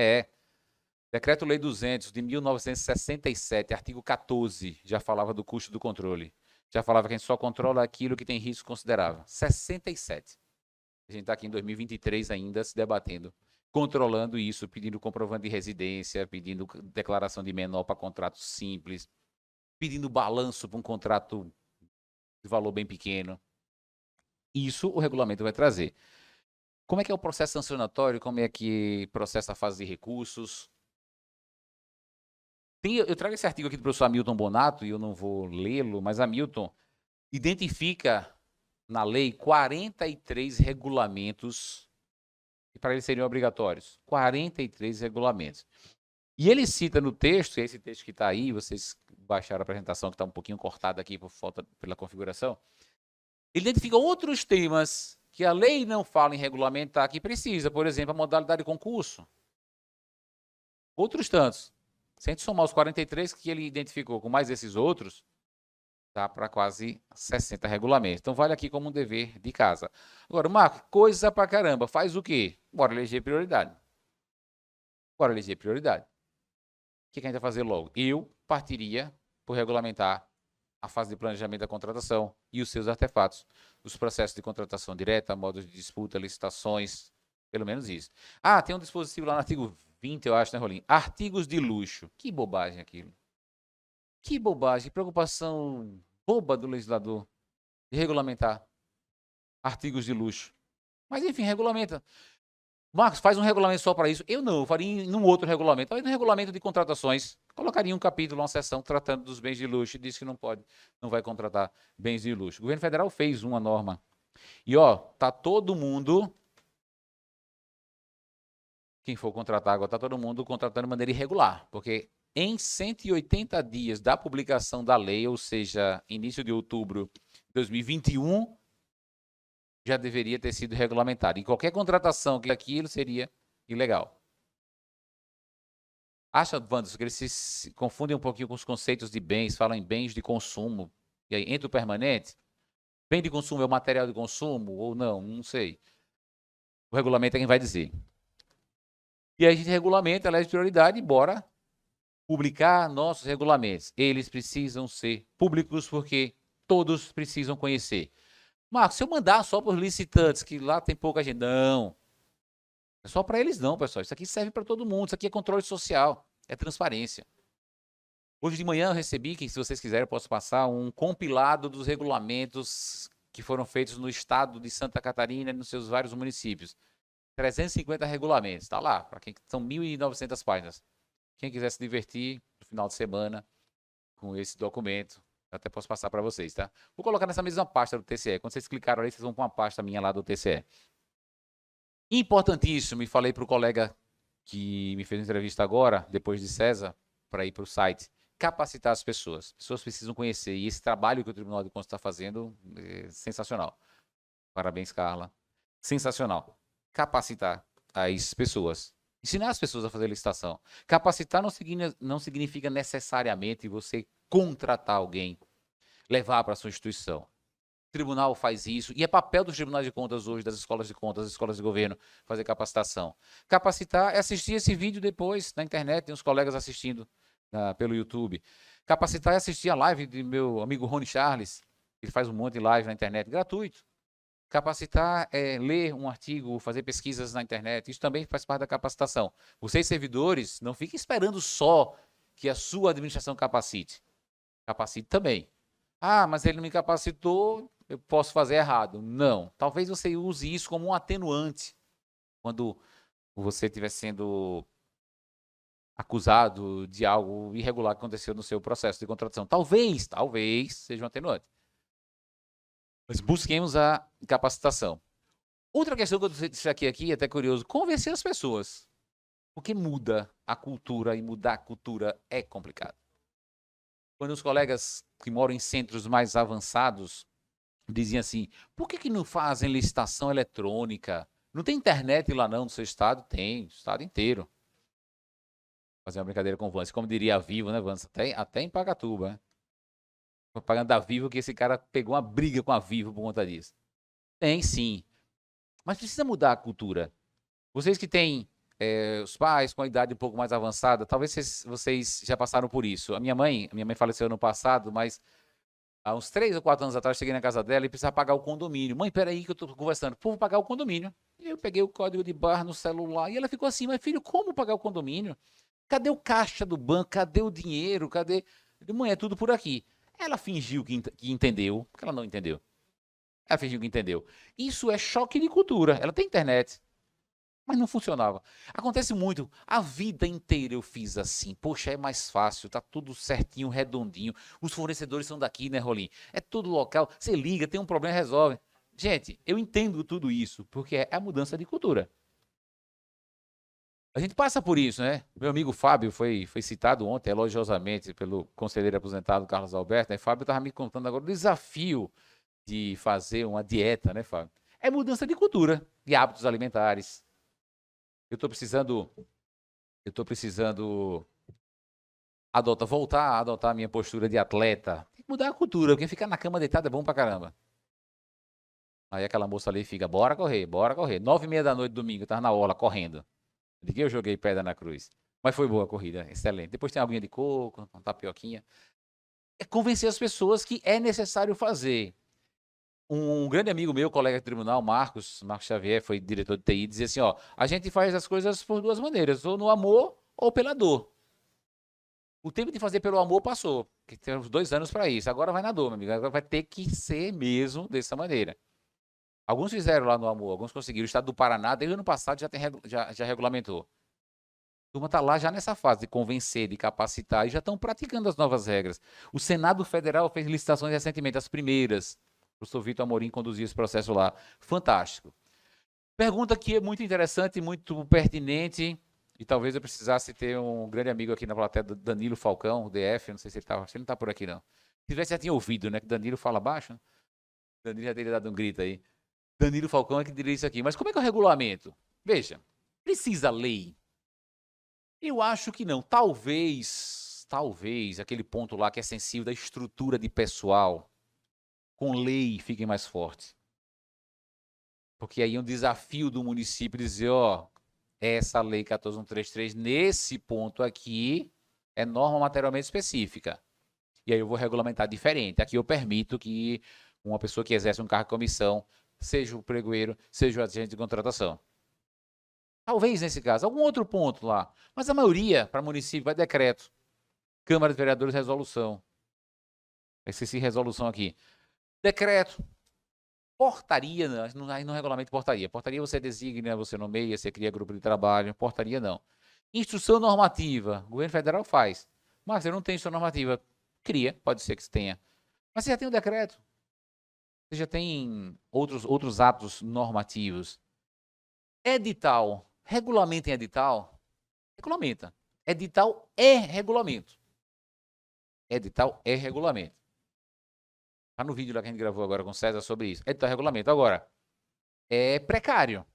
Decreto-Lei 200, de 1967, artigo 14, já falava do custo do controle. Já falava que a gente só controla aquilo que tem risco considerável. 67. A gente está aqui em 2023 ainda se debatendo, controlando isso, pedindo comprovante de residência, pedindo declaração de menor para contrato simples, pedindo balanço para um contrato de valor bem pequeno. Isso o regulamento vai trazer. Como é que é o processo sancionatório? Como é que processa a fase de recursos? Eu trago esse artigo aqui do professor Hamilton Bonato, e eu não vou lê-lo, mas Hamilton identifica na lei 43 regulamentos que para eles seriam obrigatórios. 43 regulamentos. E ele cita no texto, esse texto que está aí, vocês baixaram a apresentação que está um pouquinho cortada aqui pela configuração, ele identifica outros temas que a lei não fala em regulamentar, que precisa, por exemplo, a modalidade de concurso. Outros tantos. Se a gente somar os 43 que ele identificou com mais esses outros, dá para quase 60 regulamentos. Então, vale aqui como um dever de casa. Agora, Marco, coisa pra caramba. Faz o quê? Bora eleger prioridade. Bora eleger prioridade. O que a gente vai fazer logo? Eu partiria por regulamentar a fase de planejamento da contratação e os seus artefatos. Os processos de contratação direta, modos de disputa, licitações, pelo menos isso. Ah, tem um dispositivo lá no artigo 20, eu acho, né, Rolim? Artigos de luxo. Que bobagem aquilo. Que bobagem, preocupação boba do legislador de regulamentar artigos de luxo. Mas, enfim, regulamenta. Marcos, faz um regulamento só para isso. Eu não, eu faria em um outro regulamento. Talvez no regulamento de contratações, colocaria um capítulo, uma seção tratando dos bens de luxo e disse que não pode, não vai contratar bens de luxo. O governo federal fez uma norma. E, ó, tá todo mundo, quem for contratar agora, tá todo mundo contratando de maneira irregular, porque em 180 dias da publicação da lei, ou seja, início de outubro de 2021, já deveria ter sido regulamentado. E qualquer contratação que aquilo seria ilegal. Acha, Wanderson, que eles se confundem um pouquinho com os conceitos de bens, falam em bens de consumo, e aí entra o permanente? Bem de consumo é o material de consumo ou não? Não sei. O regulamento é quem vai dizer. E aí a gente regulamenta a lei de prioridade e bora publicar nossos regulamentos. Eles precisam ser públicos porque todos precisam conhecer. Marcos, se eu mandar só para os licitantes, que lá tem pouca gente, não. É só para eles não, pessoal. Isso aqui serve para todo mundo. Isso aqui é controle social, é transparência. Hoje de manhã eu recebi, que se vocês quiserem eu posso passar, um compilado dos regulamentos que foram feitos no estado de Santa Catarina e nos seus vários municípios. 350 regulamentos, está lá, para quem são 1.900 páginas. Quem quiser se divertir no final de semana com esse documento, eu até posso passar para vocês, tá? Vou colocar nessa mesma pasta do TCE. Quando vocês clicaram ali, vocês vão para uma pasta minha lá do TCE. Importantíssimo, e falei para o colega que me fez a entrevista agora, depois de César, para ir para o site, capacitar as pessoas. As pessoas precisam conhecer. E esse trabalho que o Tribunal de Contas está fazendo é sensacional. Parabéns, Carla. Sensacional. Capacitar as pessoas. Ensinar as pessoas a fazer licitação. Capacitar não significa necessariamente você contratar alguém, levar para a sua instituição. O tribunal faz isso, e é papel dos tribunais de contas hoje, das escolas de contas, das escolas de governo, fazer capacitação. Capacitar é assistir esse vídeo depois na internet, tem uns colegas assistindo pelo YouTube. Capacitar é assistir a live de meu amigo Rony Charles, ele faz um monte de live na internet, gratuito. Capacitar é ler um artigo, fazer pesquisas na internet, isso também faz parte da capacitação. Vocês, servidores, não fiquem esperando só que a sua administração capacite. Capacite também. Ah, mas ele não me capacitou, eu posso fazer errado. Não. Talvez você use isso como um atenuante quando você estiver sendo acusado de algo irregular que aconteceu no seu processo de contratação. Talvez seja um atenuante. Mas busquemos a capacitação. Outra questão que eu destaquei aqui, até curioso, convencer as pessoas. Porque muda a cultura, e mudar a cultura é complicado. Quando os colegas que moram em centros mais avançados diziam assim, por que não fazem licitação eletrônica? Não tem internet lá não no seu estado? Tem, o estado inteiro. Vou fazer uma brincadeira com o Vance, como diria a Vivo, né, Vance? Até em Pacatuba, né? Propaganda da Vivo, que esse cara pegou uma briga com a Vivo por conta disso. Tem, sim. Mas precisa mudar a cultura. Vocês que têm os pais com a idade um pouco mais avançada, talvez vocês já passaram por isso. A minha mãe faleceu ano passado, mas há uns 3 ou 4 anos atrás, cheguei na casa dela e precisava pagar o condomínio. Mãe, peraí que eu tô conversando. Pô, vou pagar o condomínio. E eu peguei o código de barra no celular e ela ficou assim, mas filho, como pagar o condomínio? Cadê o caixa do banco? Cadê o dinheiro? Cadê? Mãe, é tudo por aqui. Ela fingiu que entendeu, porque ela não entendeu. Ela fingiu que entendeu. Isso é choque de cultura. Ela tem internet, mas não funcionava. Acontece muito. A vida inteira eu fiz assim. Poxa, é mais fácil, tá tudo certinho, redondinho. Os fornecedores são daqui, né, Rolim? É tudo local. Você liga, tem um problema, resolve. Gente, eu entendo tudo isso, porque é a mudança de cultura. A gente passa por isso, né? Meu amigo Fábio foi citado ontem, elogiosamente, pelo conselheiro aposentado Carlos Alberto, né? Fábio estava me contando agora o desafio de fazer uma dieta, né, Fábio? É mudança de cultura, de hábitos alimentares. Eu estou precisando voltar a adotar a minha postura de atleta. Tem que mudar a cultura, porque ficar na cama deitado é bom pra caramba. Aí aquela moça ali fica, bora correr, bora correr. 9h30 da noite, domingo, eu tava na orla, correndo. De que eu joguei pedra na cruz. Mas foi boa a corrida, excelente. Depois tem a aguinha de coco, uma tapioquinha. É convencer as pessoas que é necessário fazer. Um grande amigo meu, colega de tribunal, Marcos Xavier, foi diretor de TI, dizia assim, ó, a gente faz as coisas por duas maneiras, ou no amor ou pela dor. O tempo de fazer pelo amor passou, que temos 2 anos para isso. Agora vai na dor, meu amigo. Agora vai ter que ser mesmo dessa maneira. Alguns fizeram lá no amor, alguns conseguiram. O estado do Paraná, desde o ano passado, já regulamentou. A turma está lá já nessa fase de convencer, de capacitar, e já estão praticando as novas regras. O Senado Federal fez licitações recentemente, as primeiras. O professor Vitor Amorim conduziu esse processo lá. Fantástico. Pergunta que é muito interessante, muito pertinente, e talvez eu precisasse ter um grande amigo aqui na plateia, Danilo Falcão, DF, não sei se ele estava, ele não está por aqui não. Se tivesse, já tinha ouvido, né, que Danilo fala baixo, né? Danilo já teria dado um grito aí. Danilo Falcão é que diria isso aqui. Mas como é que é o regulamento? Veja, precisa lei? Eu acho que não. Talvez, aquele ponto lá que é sensível da estrutura de pessoal, com lei fiquem mais fortes. Porque aí é um desafio do município dizer, ó, essa lei 14.133, nesse ponto aqui, é norma materialmente específica. E aí eu vou regulamentar diferente. Aqui eu permito que uma pessoa que exerce um cargo de comissão, seja o pregoeiro, seja o agente de contratação. Talvez nesse caso, algum outro ponto lá. Mas a maioria, para município, vai decreto. Câmara de Vereadores, resolução. Esqueci resolução aqui. Decreto. Portaria, não regulamento portaria. Portaria você designa, você nomeia, você cria grupo de trabalho. Portaria não. Instrução normativa. O governo federal faz. Mas você não tem instrução normativa. Cria, pode ser que você tenha. Mas você já tem um decreto. Você já tem outros atos normativos. Edital. Regulamento em edital? Regulamenta. Edital é regulamento. Edital é regulamento. Tá no vídeo lá que a gente gravou agora com o César sobre isso. Edital é regulamento. Agora, é precário.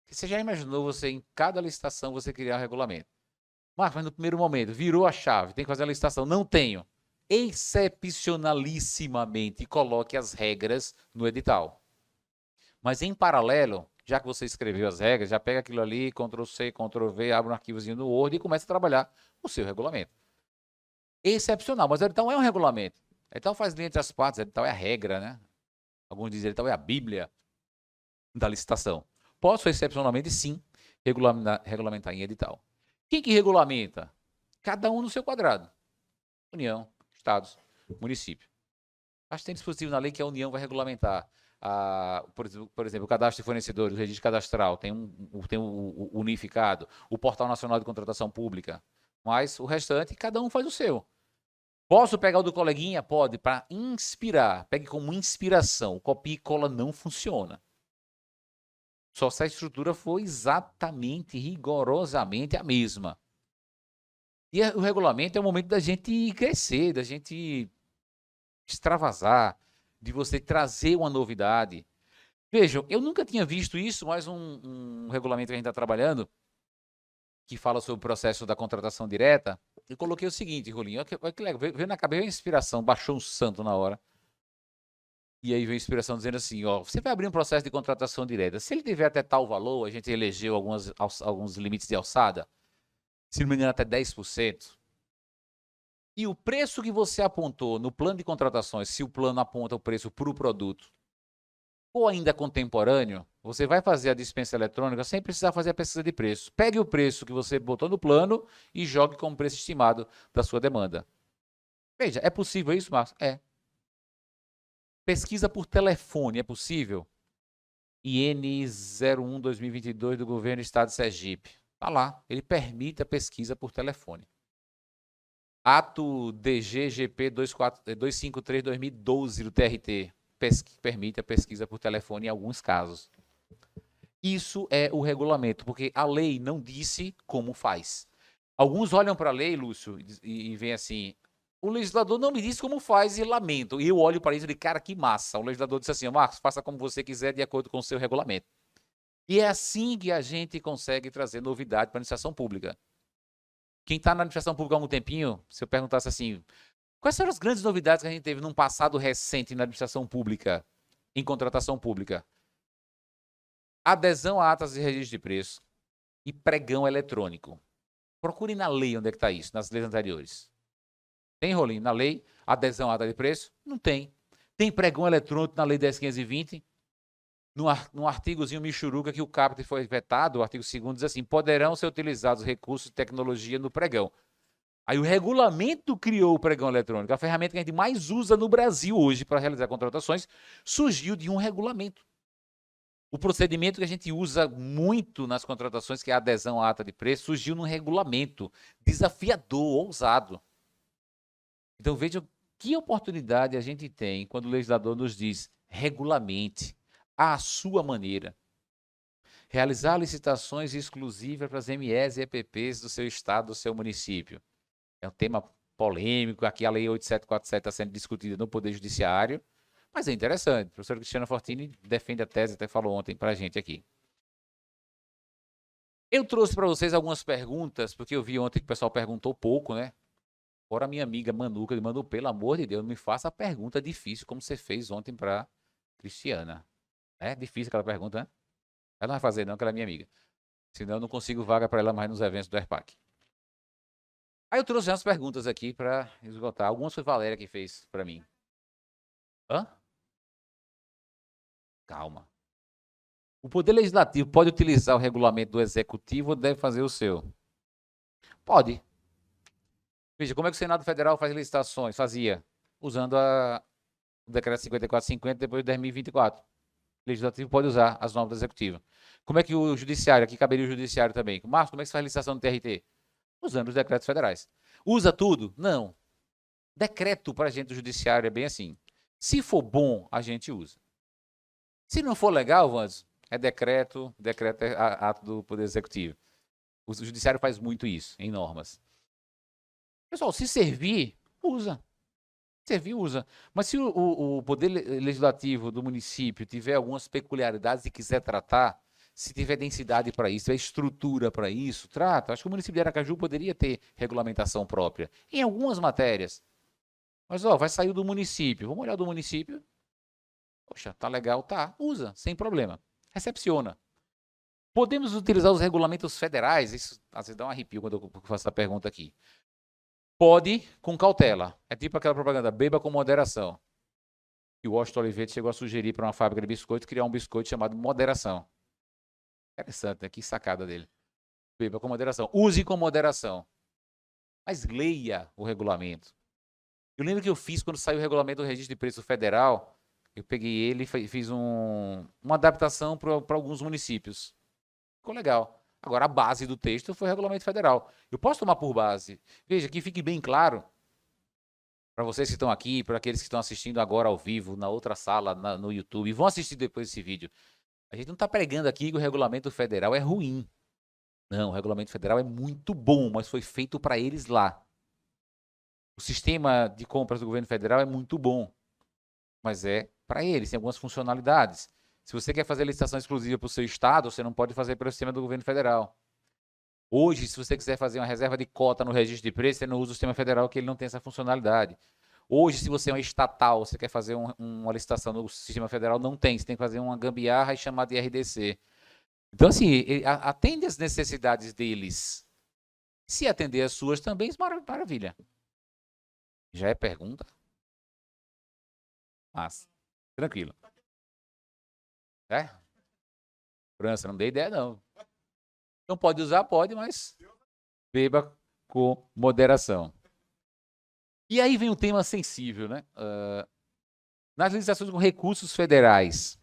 Você já imaginou você, em cada licitação, você criar um regulamento? Mas no primeiro momento, virou a chave, tem que fazer a licitação. Não tenho. Excepcionalissimamente, coloque as regras no edital. Mas, em paralelo, já que você escreveu as regras, já pega aquilo ali, Ctrl+C, Ctrl+V, abre um arquivozinho no Word e começa a trabalhar o seu regulamento. Excepcional, mas o edital é um regulamento. O edital faz linha entre as partes, o edital é a regra, né? Alguns dizem que o edital é a bíblia da licitação. Posso, excepcionalmente, sim, regulamentar em edital. Quem que regulamenta? Cada um no seu quadrado. União, estados, município. Acho que tem dispositivo na lei que a União vai regulamentar. Por exemplo, o cadastro de fornecedores, o registro cadastral, tem o unificado, o Portal Nacional de Contratação Pública. Mas o restante, cada um faz o seu. Posso pegar o do coleguinha? Pode, para inspirar. Pegue como inspiração. O copia e cola não funciona. Só se a estrutura for exatamente, rigorosamente a mesma. E o regulamento é o momento da gente crescer, da gente extravasar, de você trazer uma novidade. Vejam, eu nunca tinha visto isso, mas um regulamento que a gente está trabalhando, que fala sobre o processo da contratação direta, eu coloquei o seguinte, Rolinho, olha que legal, veio na cabeça a inspiração, baixou um santo na hora. E aí veio a inspiração dizendo assim, ó, você vai abrir um processo de contratação direta. Se ele tiver até tal valor, a gente elegeu alguns limites de alçada, se não me engano até 10%. E o preço que você apontou no plano de contratações, se o plano aponta o preço para o produto, ou ainda contemporâneo, você vai fazer a dispensa eletrônica sem precisar fazer a pesquisa de preço. Pegue o preço que você botou no plano e jogue como preço estimado da sua demanda. Veja, é possível isso, Marcos? É. Pesquisa por telefone, é possível? IN 01/2022 do Governo do Estado de Sergipe. Está lá, ele permite a pesquisa por telefone. Ato DGGP 253/2012 do TRT, permite a pesquisa por telefone em alguns casos. Isso é o regulamento, porque a lei não disse como faz. Alguns olham para a lei, Lúcio, e veem assim, o legislador não me disse como faz e lamento. E eu olho para isso e digo, cara, que massa. O legislador disse assim, Marcos, faça como você quiser de acordo com o seu regulamento. E é assim que a gente consegue trazer novidade para a administração pública. Quem está na administração pública há algum tempinho, se eu perguntasse assim, quais foram as grandes novidades que a gente teve num passado recente na administração pública, em contratação pública? Adesão a atas de registro de preço e pregão eletrônico. Procure na lei onde é que está isso, nas leis anteriores. Tem, Rolim, na lei, adesão à ata de preço? Não tem. Tem pregão eletrônico na lei 10.520? No artigozinho Michuruca que o caput foi vetado, o artigo 2º diz assim, poderão ser utilizados recursos de tecnologia no pregão. Aí o regulamento criou o pregão eletrônico, a ferramenta que a gente mais usa no Brasil hoje para realizar contratações, surgiu de um regulamento. O procedimento que a gente usa muito nas contratações, que é a adesão à ata de preço, surgiu num regulamento desafiador, ousado. Então vejam que oportunidade a gente tem quando o legislador nos diz regulamente, à sua maneira. Realizar licitações exclusivas para as MEs e EPPs do seu estado, do seu município. É um tema polêmico, aqui a lei 8747 está sendo discutida no Poder Judiciário, mas é interessante. A professora Cristiana Fortini defende a tese, até falou ontem para a gente aqui. Eu trouxe para vocês algumas perguntas, porque eu vi ontem que o pessoal perguntou pouco, né? Fora a minha amiga Manuca, ele mandou, pelo amor de Deus, não me faça a pergunta difícil como você fez ontem para Cristiana. É difícil aquela pergunta, né? Ela não vai fazer não, que ela é minha amiga. Senão eu não consigo vaga para ela mais nos eventos do ERPAC. Aí eu trouxe umas perguntas aqui para esgotar. Algumas foi Valéria que fez para mim. Hã? Calma. O Poder Legislativo pode utilizar o regulamento do Executivo ou deve fazer o seu? Pode. Veja, como é que o Senado Federal faz licitações? Fazia, usando o decreto 5450 depois de 2024. O Legislativo pode usar as normas do Executivo. Como é que o Judiciário, aqui caberia o Judiciário também. Marcos, como é que se faz licitação do TRT? Usando os decretos federais. Usa tudo? Não. Decreto para a gente do Judiciário é bem assim. Se for bom, a gente usa. Se não for legal, Vandes, é decreto é ato do Poder Executivo. O Judiciário faz muito isso, em normas. Pessoal, se servir, usa. Servir, usa. Mas se o Poder Legislativo do município tiver algumas peculiaridades e quiser tratar, se tiver densidade para isso, tiver estrutura para isso, trata. Acho que o município de Aracaju poderia ter regulamentação própria em algumas matérias. Mas, ó, vai sair do município. Vamos olhar do município. Poxa, tá legal, tá. Usa, sem problema. Recepciona. Podemos utilizar os regulamentos federais? Isso às vezes dá um arrepio quando eu faço essa pergunta aqui. Pode, com cautela. É tipo aquela propaganda, beba com moderação. E o Washington Olivetti chegou a sugerir para uma fábrica de biscoito criar um biscoito chamado moderação. Interessante, né? Que sacada dele. Beba com moderação. Use com moderação. Mas leia o regulamento. Eu lembro que eu fiz quando saiu o regulamento do Registro de Preço Federal, eu peguei ele e fiz uma adaptação para alguns municípios. Ficou legal. Agora, a base do texto foi o regulamento federal. Eu posso tomar por base. Veja, que fique bem claro, para vocês que estão aqui, para aqueles que estão assistindo agora ao vivo, na outra sala, no YouTube, e vão assistir depois desse vídeo. A gente não está pregando aqui que o regulamento federal é ruim. Não, o regulamento federal é muito bom, mas foi feito para eles lá. O sistema de compras do governo federal é muito bom, mas é para eles, tem algumas funcionalidades. Se você quer fazer licitação exclusiva para o seu estado, você não pode fazer pelo sistema do governo federal. Hoje, se você quiser fazer uma reserva de cota no registro de preço, você não usa o sistema federal, que ele não tem essa funcionalidade. Hoje, se você é uma estatal, você quer fazer uma licitação no sistema federal, não tem. Você tem que fazer uma gambiarra e chamar de RDC. Então, assim, atende às necessidades deles. Se atender as suas também, maravilha. Já é pergunta? Mas, tranquilo. É? França, não dei ideia, não. Não pode usar, pode, mas beba com moderação. E aí vem um tema sensível, né? Nas licitações com recursos federais,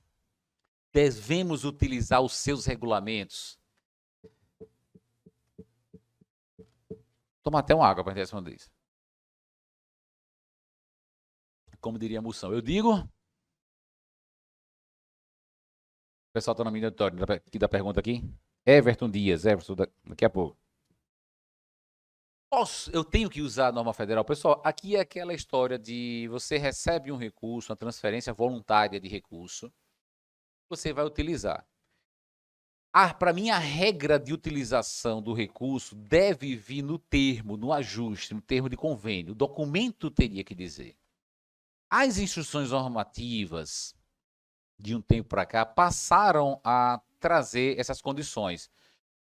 devemos utilizar os seus regulamentos? Toma até uma água para responder isso. Como diria a moção, eu digo... O pessoal está no miniatório aqui da pergunta aqui. Everton Dias, Everton, daqui a pouco. Eu tenho que usar a norma federal. Pessoal, aqui é aquela história de você recebe um recurso, uma transferência voluntária de recurso, você vai utilizar. Para mim, a regra de utilização do recurso deve vir no termo, no ajuste, no termo de convênio. O documento teria que dizer. As instruções normativas de um tempo para cá passaram a trazer essas condições.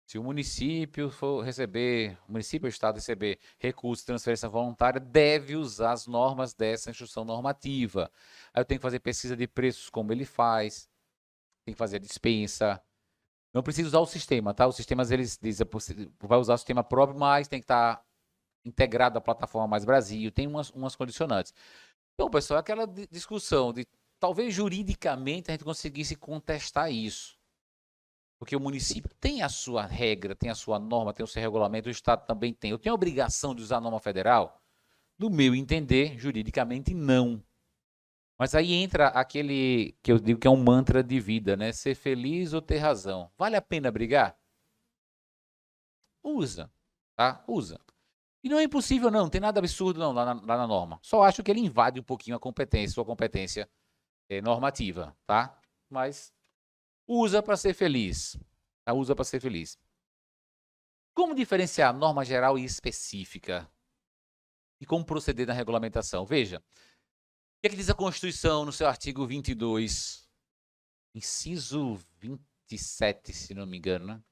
Se o município for receber, o município ou o estado receber recurso de transferência voluntária, deve usar as normas dessa instrução normativa. Aí eu tenho que fazer pesquisa de preços, como ele faz, tem que fazer a dispensa. Não precisa usar o sistema, tá? Os sistemas, eles dizem, vai usar o sistema próprio, mas tem que estar integrado à plataforma Mais Brasil, tem umas condicionantes. Então, pessoal, é aquela discussão de talvez juridicamente a gente conseguisse contestar isso. Porque o município tem a sua regra, tem a sua norma, tem o seu regulamento, o estado também tem. Eu tenho a obrigação de usar a norma federal? No meu entender, juridicamente, não. Mas aí entra aquele que eu digo que é um mantra de vida, né? Ser feliz ou ter razão. Vale a pena brigar? Usa, tá? Usa. E não é impossível, não tem nada absurdo não lá na norma. Só acho que ele invade um pouquinho a competência, sua competência normativa, tá? Mas usa para ser feliz. Tá? Usa para ser feliz. Como diferenciar norma geral e específica? E como proceder na regulamentação? Veja, o que é que diz a Constituição no seu artigo 22, inciso 27, se não me engano, né?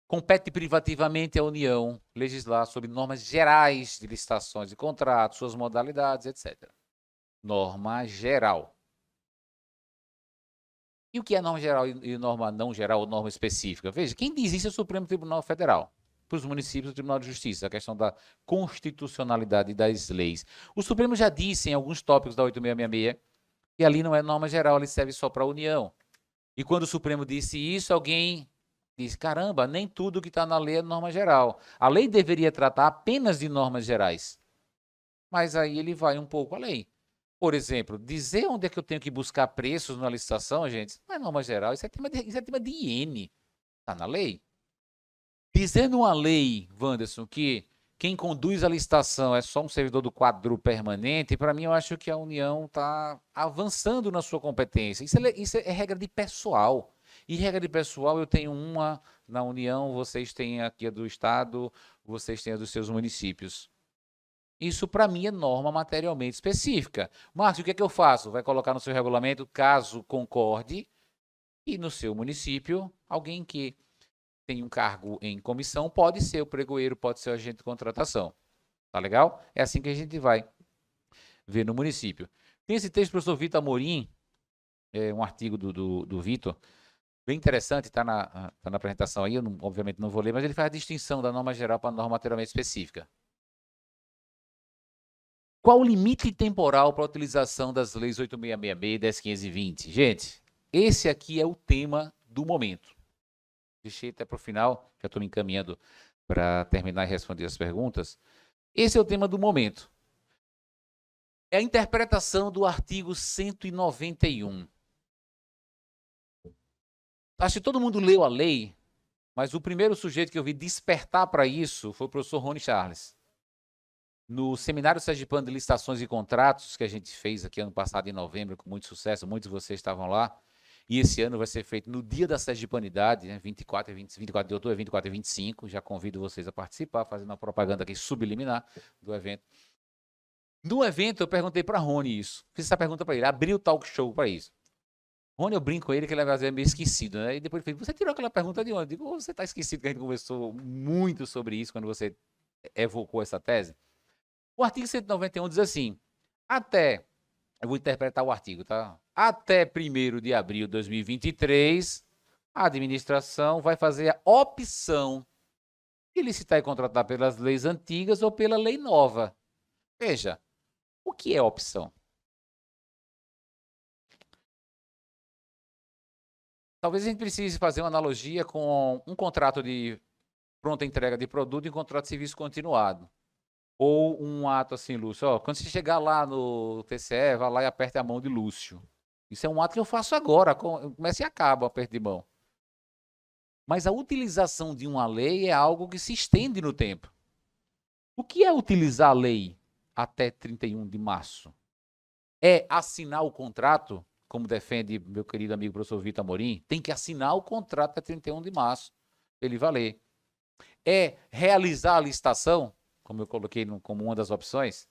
Compete privativamente à União legislar sobre normas gerais de licitações e contratos, suas modalidades, etc. Norma geral. E o que é norma geral e norma não geral ou norma específica? Veja, quem diz isso é o Supremo Tribunal Federal. Para os municípios, o Tribunal de Justiça, a questão da constitucionalidade das leis. O Supremo já disse em alguns tópicos da 8666 que ali não é norma geral, ali serve só para a União. E quando o Supremo disse isso, alguém disse, caramba, nem tudo que está na lei é norma geral. A lei deveria tratar apenas de normas gerais. Mas aí ele vai um pouco além. Por exemplo, dizer onde é que eu tenho que buscar preços na licitação, gente, não é norma geral, isso é tema de higiene. Está na lei. Dizer numa lei, Wanderson, que quem conduz a licitação é só um servidor do quadro permanente, para mim eu acho que a União está avançando na sua competência. Isso é regra de pessoal. E regra de pessoal eu tenho uma na União, vocês têm aqui a do Estado, vocês têm a dos seus municípios. Isso, para mim, é norma materialmente específica. Márcio, o que é que eu faço? Vai colocar no seu regulamento, caso concorde, e no seu município, alguém que tem um cargo em comissão pode ser o pregoeiro, pode ser o agente de contratação. Tá legal? É assim que a gente vai ver no município. Tem esse texto do professor Vitor Amorim, um artigo do Vitor, bem interessante, está na apresentação aí, eu obviamente não vou ler, mas ele faz a distinção da norma geral para a norma materialmente específica. Qual o limite temporal para a utilização das leis 8666 e 10520? Gente, esse aqui é o tema do momento. Deixei até para o final, já estou me encaminhando para terminar e responder as perguntas. Esse é o tema do momento. É a interpretação do artigo 191. Acho que todo mundo leu a lei, mas o primeiro sujeito que eu vi despertar para isso foi o professor Rony Charles. No Seminário Sergipano de Licitações e Contratos, que a gente fez aqui ano passado, em novembro, com muito sucesso, muitos de vocês estavam lá, e esse ano vai ser feito no dia da Sergipanidade, né, 24 de outubro, 24 e 25, já convido vocês a participar, fazendo uma propaganda aqui subliminar do evento. No evento, eu perguntei para Rony isso, fiz essa pergunta para ele, abri o talk show para isso. Rony, eu brinco com ele que ele é meio esquecido, né? E depois ele falou, você tirou aquela pergunta de onde? Eu digo, você está esquecido que a gente conversou muito sobre isso quando você evocou essa tese? O artigo 191 diz assim, eu vou interpretar o artigo, tá? Até 1º de abril de 2023, a administração vai fazer a opção de licitar e contratar pelas leis antigas ou pela lei nova. Veja, o que é opção? Talvez a gente precise fazer uma analogia com um contrato de pronta entrega de produto e um contrato de serviço continuado. Ou um ato assim, Lúcio, ó, quando você chegar lá no TCE, vá lá e aperte a mão de Lúcio. Isso é um ato que eu faço agora, começa e acaba o aperto de mão. Mas a utilização de uma lei é algo que se estende no tempo. O que é utilizar a lei até 31 de março? É assinar o contrato, como defende meu querido amigo professor Vitor Amorim, tem que assinar o contrato até 31 de março, para ele valer. É realizar a licitação, como eu coloquei como uma das opções.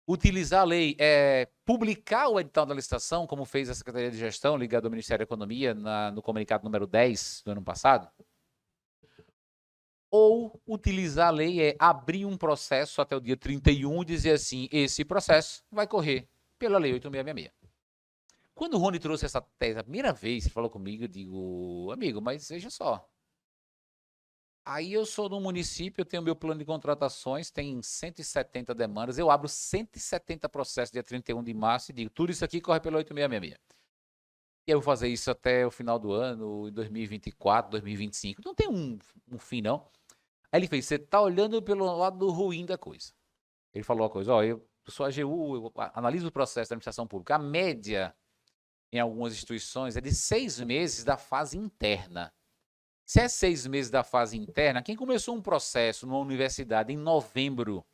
Utilizar a lei é publicar o edital da licitação, como fez a Secretaria de Gestão, ligada ao Ministério da Economia, no comunicado número 10 do ano passado. Ou utilizar a lei é abrir um processo até o dia 31 e dizer assim, esse processo vai correr pela Lei 8666. Quando o Rony trouxe essa tese a primeira vez, ele falou comigo, eu digo, amigo, mas veja só. Aí eu sou de um município, eu tenho meu plano de contratações, tem 170 demandas, eu abro 170 processos dia 31 de março e digo, tudo isso aqui corre pela 8666. E eu vou fazer isso até o final do ano, em 2024, 2025. Não tem um fim, não. Aí ele fez, você está olhando pelo lado ruim da coisa. Ele falou uma coisa, ó, eu sou AGU, eu analiso o processo da administração pública. A média em algumas instituições é de 6 meses da fase interna. Se é 6 meses da fase interna, quem começou um processo numa universidade em novembro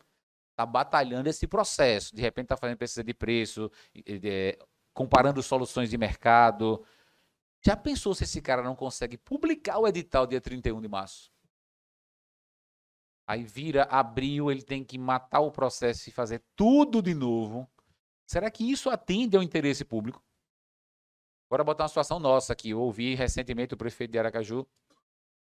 está batalhando esse processo. De repente está fazendo pesquisa de preço, comparando soluções de mercado. Já pensou se esse cara não consegue publicar o edital dia 31 de março? Aí vira abril, ele tem que matar o processo e fazer tudo de novo. Será que isso atende ao interesse público? Agora botar uma situação nossa aqui. Eu ouvi recentemente o prefeito de Aracaju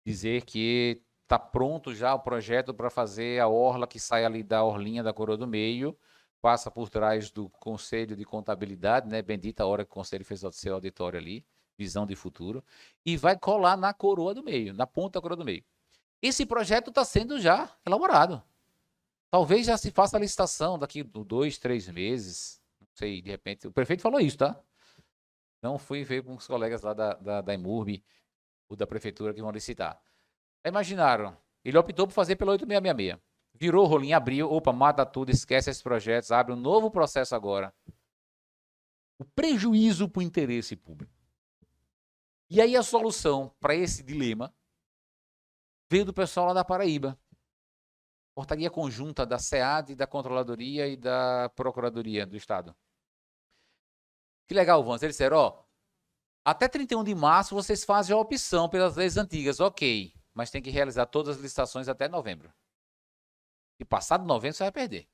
dizer que está pronto já o projeto para fazer a orla que sai ali da orlinha da Coroa do Meio, passa por trás do Conselho de Contabilidade, né? Bendita a hora que o Conselho fez o seu auditório ali, visão de futuro, e vai colar na Coroa do Meio, na ponta da Coroa do Meio. Esse projeto está sendo já elaborado. Talvez já se faça a licitação daqui 2, 3 meses. Não sei, de repente. O prefeito falou isso, tá? Não fui ver com os colegas lá da Imurb ou da prefeitura que vão licitar. Imaginaram, ele optou por fazer pela 8666. Virou o rolinho, abriu, opa, mata tudo, esquece esses projetos, abre um novo processo agora. O prejuízo para o interesse público. E aí a solução para esse dilema veio do pessoal lá da Paraíba. Portaria conjunta da SEAD, da Controladoria e da Procuradoria do Estado. Que legal, Vans. Eles disseram, ó, até 31 de março vocês fazem a opção pelas leis antigas, ok, mas tem que realizar todas as licitações até novembro. E passado novembro você vai perder.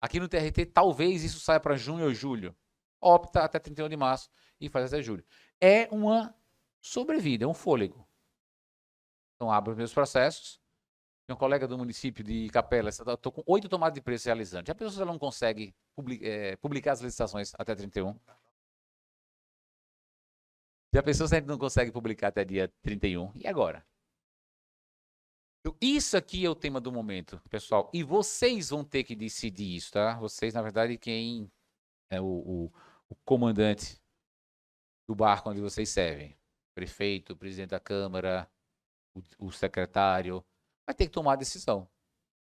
Aqui no TRT, talvez isso saia para junho ou julho. Opta até 31 de março e faz até julho. É uma sobrevida, é um fôlego. Então, abro os meus processos. Tem um colega do município de Capela, estou com 8 tomadas de preço realizando. Já pensou se ela não consegue publicar as licitações até 31? Já pensou se a gente não consegue publicar até dia 31? E agora? Então, isso aqui é o tema do momento, pessoal. E vocês vão ter que decidir isso, tá? Vocês, na verdade, quem é o comandante do barco onde vocês servem. Prefeito, presidente da Câmara, o secretário, vai ter que tomar a decisão.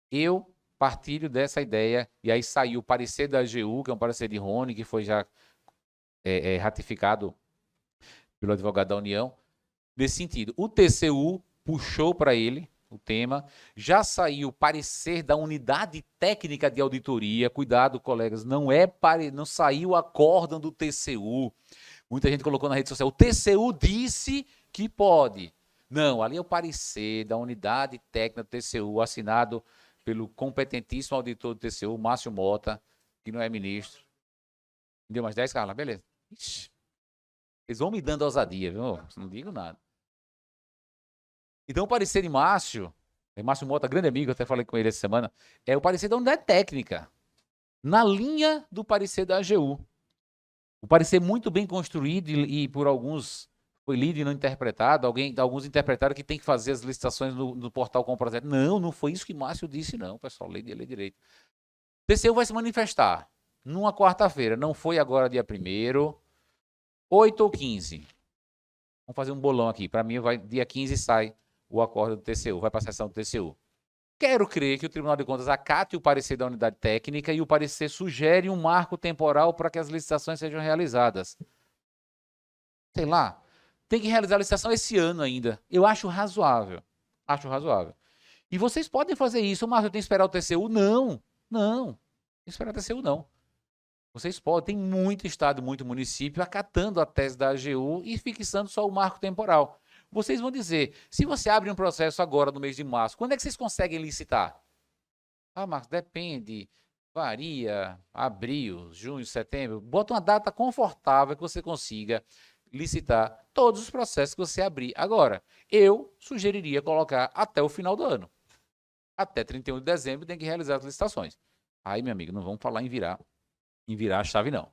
Eu partilho dessa ideia, e aí saiu o parecer da AGU, que é um parecer de Rony, que foi já ratificado pelo advogado da União, nesse sentido. O TCU puxou para ele o tema, já saiu o parecer da unidade técnica de auditoria, cuidado, colegas, não saiu a acórdão do TCU. Muita gente colocou na rede social, o TCU disse que pode. Não, ali é o parecer da unidade técnica do TCU, assinado pelo competentíssimo auditor do TCU, Márcio Mota, que não é ministro. Me deu mais 10, Carla? Beleza. Ixi, eles vão me dando ousadia, viu? Não digo nada. Então, o parecer de Márcio Mota, grande amigo, até falei com ele essa semana, é o parecer da unidade técnica, na linha do parecer da AGU. O parecer muito bem construído e por alguns foi lido e não interpretado. Alguns interpretaram que tem que fazer as licitações no portal com o projeto. Não foi isso que Márcio disse, não, pessoal. Lei direito. O TCU vai se manifestar numa quarta-feira. Não foi agora dia 1º. 8 ou 15. Vamos fazer um bolão aqui. Para mim, dia 15 sai o acordo do TCU, vai para a sessão do TCU. Quero crer que o Tribunal de Contas acate o parecer da unidade técnica e o parecer sugere um marco temporal para que as licitações sejam realizadas. Sei lá, tem que realizar a licitação esse ano ainda. Eu acho razoável. Acho razoável. E vocês podem fazer isso, mas eu tenho que esperar o TCU? Não, não. Tem que esperar o TCU, não. Vocês podem, tem muito estado, muito município acatando a tese da AGU e fixando só o marco temporal. Vocês vão dizer, se você abre um processo agora no mês de março, quando é que vocês conseguem licitar? Ah, Marcos, depende, varia, abril, junho, setembro. Bota uma data confortável que você consiga licitar todos os processos que você abrir. Agora, eu sugeriria colocar até o final do ano. Até 31 de dezembro tem que realizar as licitações. Aí, meu amigo, não vamos falar em virar a chave, não.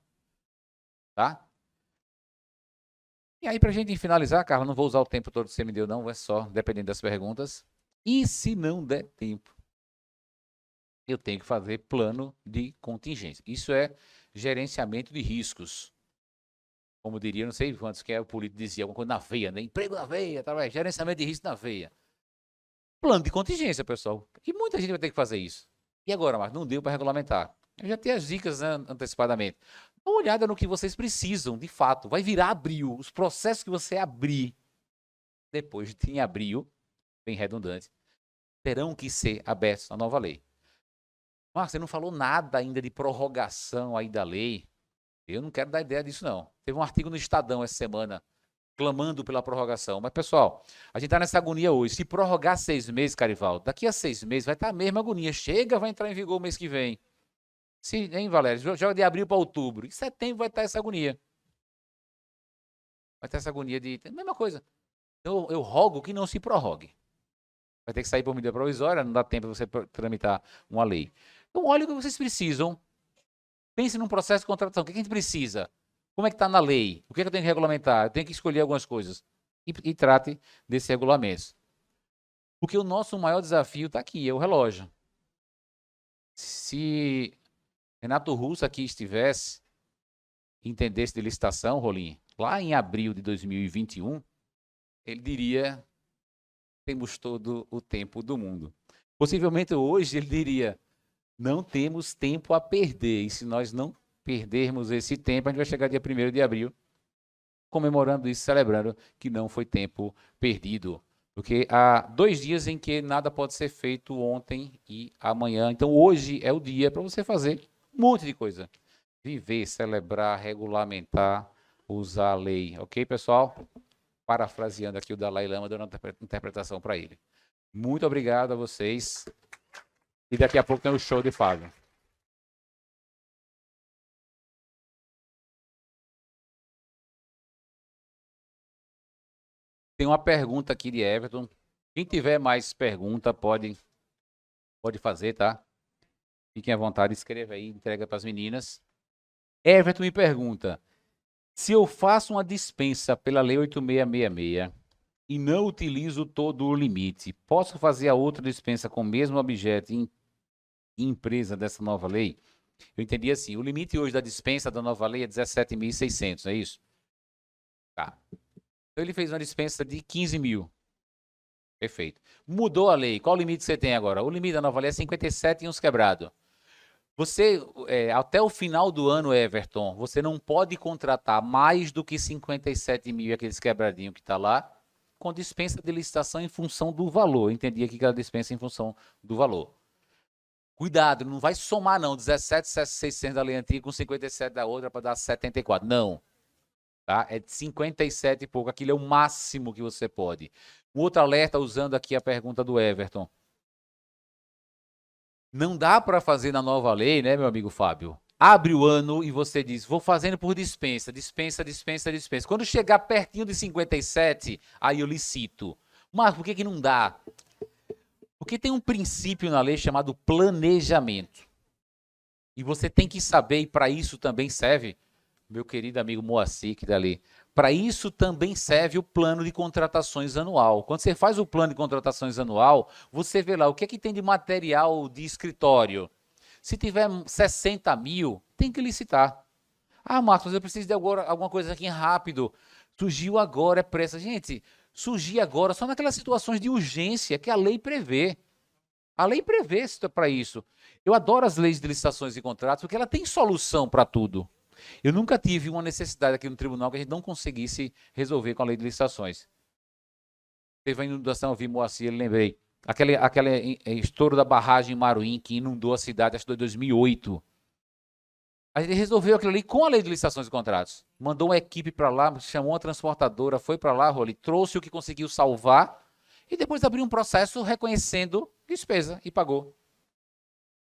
Tá? E aí, pra gente finalizar, Carla, não vou usar o tempo todo que você me deu, não, é só dependendo das perguntas. E se não der tempo, eu tenho que fazer plano de contingência. Isso é gerenciamento de riscos. Como diria, não sei quantos que o político dizia, alguma coisa na veia, né? Emprego na veia, gerenciamento de risco na veia. Plano de contingência, pessoal. E muita gente vai ter que fazer isso. E agora, Marcos, não deu para regulamentar. Eu já tenho as dicas, né, antecipadamente. Dá uma olhada no que vocês precisam, de fato. Vai virar abril. Os processos que você abrir depois de abril, bem redundante, terão que ser abertos na nova lei. Marcos, você não falou nada ainda de prorrogação aí da lei. Eu não quero dar ideia disso, não. Teve um artigo no Estadão essa semana clamando pela prorrogação. Mas, pessoal, a gente está nessa agonia hoje. Se prorrogar 6 meses, Carivaldo, daqui a 6 meses vai estar a mesma agonia. Chega, vai entrar em vigor o mês que vem. Hein, Valério? Joga de abril para outubro. Em setembro vai estar essa agonia. Vai ter essa agonia de... Mesma coisa. Eu rogo que não se prorrogue. Vai ter que sair por medida provisória, não dá tempo de você tramitar uma lei. Então, olha o que vocês precisam. Pense num processo de contratação. O que a gente precisa? Como é que está na lei? O que eu tenho que regulamentar? Eu tenho que escolher algumas coisas. E trate desses regulamentos. Porque o nosso maior desafio está aqui, é o relógio. Se Renato Russo aqui estivesse, entendesse de licitação, Rolim, lá em abril de 2021, ele diria, temos todo o tempo do mundo. Possivelmente hoje ele diria, não temos tempo a perder. E se nós não perdermos esse tempo, a gente vai chegar dia 1º de abril, comemorando isso, celebrando que não foi tempo perdido. Porque há 2 dias em que nada pode ser feito, ontem e amanhã. Então hoje é o dia para você fazer um monte de coisa. Viver, celebrar, regulamentar, usar a lei. Ok, pessoal? Parafraseando aqui o Dalai Lama, dando uma interpretação para ele. Muito obrigado a vocês. E daqui a pouco tem o show de Fábio. Tem uma pergunta aqui de Everton. Quem tiver mais pergunta, pode fazer, tá? Fiquem à vontade, escreva aí, entrega para as meninas. Everton me pergunta, se eu faço uma dispensa pela Lei 8666 e não utilizo todo o limite, posso fazer a outra dispensa com o mesmo objeto em empresa dessa nova lei? Eu entendi assim, o limite hoje da dispensa da nova lei é 17.600, é isso? Tá. Então ele fez uma dispensa de 15 mil. Perfeito. Mudou a lei. Qual o limite que você tem agora? O limite da nova lei é 57 e uns quebrados. Você, até o final do ano, Everton, você não pode contratar mais do que 57 mil, aqueles quebradinhos que está lá, com dispensa de licitação em função do valor. Eu entendi aqui que era dispensa em função do valor. Cuidado, não vai somar não, 17.600 da lei antiga com 57 da outra para dar 74. Não. Tá? É de 57 e pouco. Aquilo é o máximo que você pode. Um outro alerta, usando aqui a pergunta do Everton. Não dá para fazer na nova lei, né, meu amigo Fábio? Abre o ano e você diz, vou fazendo por dispensa, dispensa, dispensa, dispensa. Quando chegar pertinho de 57, aí eu licito. Mas por que não dá? Porque tem um princípio na lei chamado planejamento. E você tem que saber, e para isso também serve, meu querido amigo Moacir, que dali, para isso também serve o plano de contratações anual. Quando você faz o plano de contratações anual, você vê lá o que é que tem de material de escritório. Se tiver 60 mil, tem que licitar. Ah, Marcos, eu preciso de agora, alguma coisa aqui rápido. Surgiu agora, é pressa. Gente, surgir agora só naquelas situações de urgência que a lei prevê. A lei prevê para isso. Eu adoro as leis de licitações e contratos porque ela tem solução para tudo. Eu nunca tive uma necessidade aqui no tribunal que a gente não conseguisse resolver com a lei de licitações. Teve a inundação, eu vi Moacir, lembrei. Aquele estouro da barragem em Maruim que inundou a cidade, acho que foi em 2008. A gente resolveu aquilo ali com a lei de licitações e contratos. Mandou uma equipe para lá, chamou uma transportadora, foi para lá, Roli, trouxe o que conseguiu salvar e depois abriu um processo reconhecendo despesa e pagou.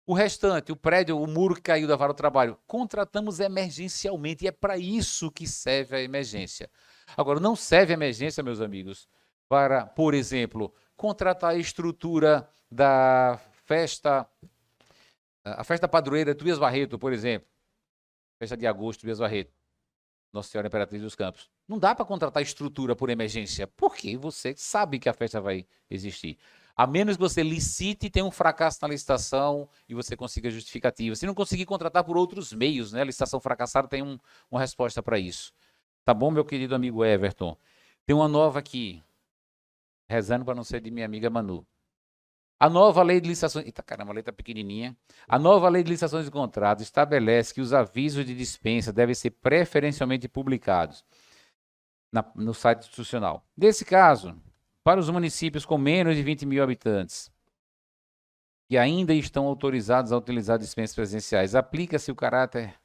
O restante, o prédio, o muro que caiu da vara do trabalho, contratamos emergencialmente e é para isso que serve a emergência. Agora, não serve a emergência, meus amigos, para, por exemplo, contratar a estrutura da festa, a festa padroeira de Tobias Barreto, por exemplo. Festa de agosto, Tobias Barreto. Nossa Senhora Imperatriz dos Campos. Não dá para contratar estrutura por emergência, porque você sabe que a festa vai existir. A menos que você licite, tenha um fracasso na licitação e você consiga justificativa. Se não conseguir contratar por outros meios, né? A licitação fracassada tem uma resposta para isso. Tá bom, meu querido amigo Everton? Tem uma nova aqui. Rezando para não ser de minha amiga Manu. A nova lei de licitações... Eita, caramba, a letra pequenininha. A nova lei de licitações e contratos estabelece que os avisos de dispensa devem ser preferencialmente publicados no site institucional. Nesse caso, para os municípios com menos de 20 mil habitantes, que ainda estão autorizados a utilizar dispensas presenciais, aplica-se o caráter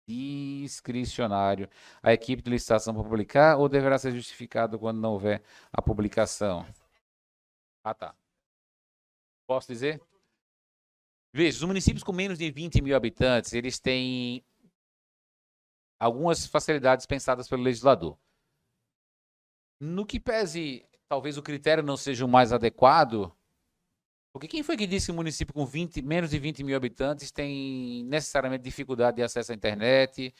discricionário à equipe de licitação para publicar ou deverá ser justificado quando não houver a publicação? Ah, tá. Posso dizer? Veja, os municípios com menos de 20 mil habitantes, eles têm algumas facilidades pensadas pelo legislador. No que pese, talvez o critério não seja o mais adequado, porque quem foi que disse que o município com menos de 20 mil habitantes tem necessariamente dificuldade de acesso à internet,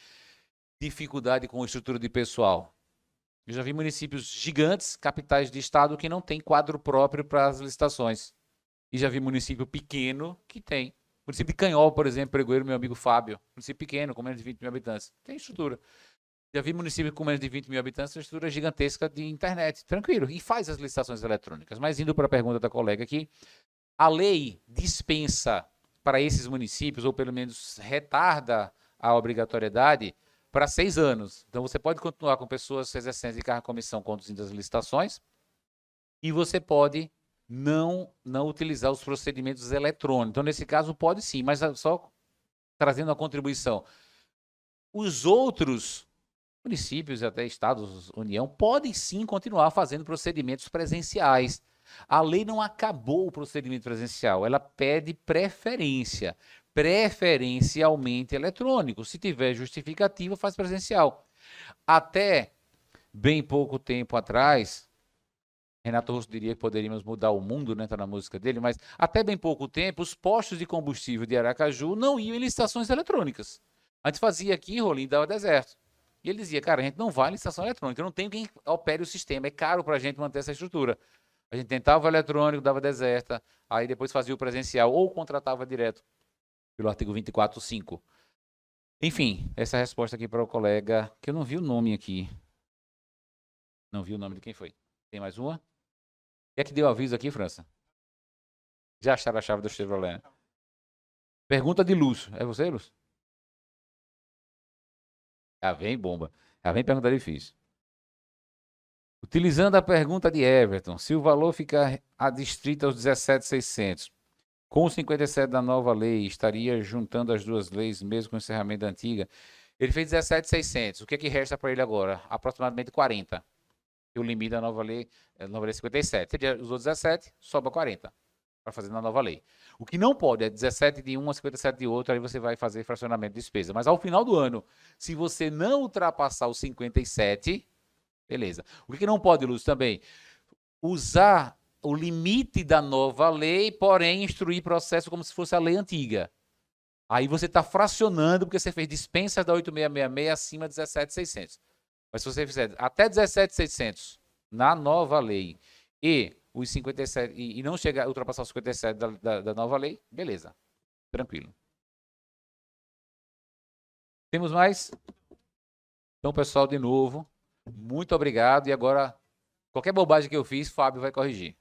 dificuldade com estrutura de pessoal? Eu já vi municípios gigantes, capitais de estado, que não tem quadro próprio para as licitações. E já vi município pequeno que tem. O município de Canhol, por exemplo, Pregoeiro, meu amigo Fábio. Município pequeno, com menos de 20 mil habitantes. Tem estrutura. Já vi município com menos de 20 mil habitantes, uma estrutura gigantesca de internet. Tranquilo. E faz as licitações eletrônicas. Mas indo para a pergunta da colega aqui, a lei dispensa para esses municípios, ou pelo menos retarda a obrigatoriedade para 6 anos. Então, você pode continuar com pessoas exercendo de cargo de comissão conduzindo as licitações e você pode não utilizar os procedimentos eletrônicos. Então, nesse caso, pode sim, mas só trazendo a contribuição. Os outros municípios e até estados, União, podem sim continuar fazendo procedimentos presenciais. A lei não acabou o procedimento presencial, ela pede preferência, preferencialmente eletrônico. Se tiver justificativa, faz presencial. Até bem pouco tempo atrás, Renato Russo diria que poderíamos mudar o mundo, né? Tá na música dele, mas até bem pouco tempo, os postos de combustível de Aracaju não iam em licitações eletrônicas. A gente fazia aqui, Rolim, dava deserto. E ele dizia, cara, a gente não vai em licitação eletrônica, eu não tenho quem opere o sistema, é caro para a gente manter essa estrutura. A gente tentava o eletrônico, dava deserta, aí depois fazia o presencial ou contratava direto pelo artigo 24.5. Enfim, essa é a resposta aqui para o colega, que eu não vi o nome aqui. Não vi o nome de quem foi. Tem mais uma? Quem é que deu aviso aqui, França? Já acharam a chave do Chevrolet? Pergunta de Lúcio. É você, Lúcio? Já vem bomba. Já vem pergunta difícil. Utilizando a pergunta de Everton, se o valor ficar adstrito aos 17.600, com o 57 da nova lei, estaria juntando as duas leis, mesmo com o encerramento da antiga? Ele fez 17.600. O que é que resta para ele agora? Aproximadamente 40. E o limite da nova lei é 57. Ele usou 17, sobra 40 para fazer na nova lei. O que não pode é 17 de um a 57 de outro, aí você vai fazer fracionamento de despesa. Mas ao final do ano, se você não ultrapassar os 57, beleza. O que não pode, Lúcio, também? Usar o limite da nova lei, porém instruir processo como se fosse a lei antiga. Aí você está fracionando, porque você fez dispensas da 8666 acima de 17.600. Mas se você fizer até 17.600 na nova lei e os 57 e não chegar a ultrapassar os 57 da nova lei, beleza, tranquilo. Temos mais? Então, pessoal, de novo, muito obrigado. E agora, qualquer bobagem que eu fiz, Fábio vai corrigir.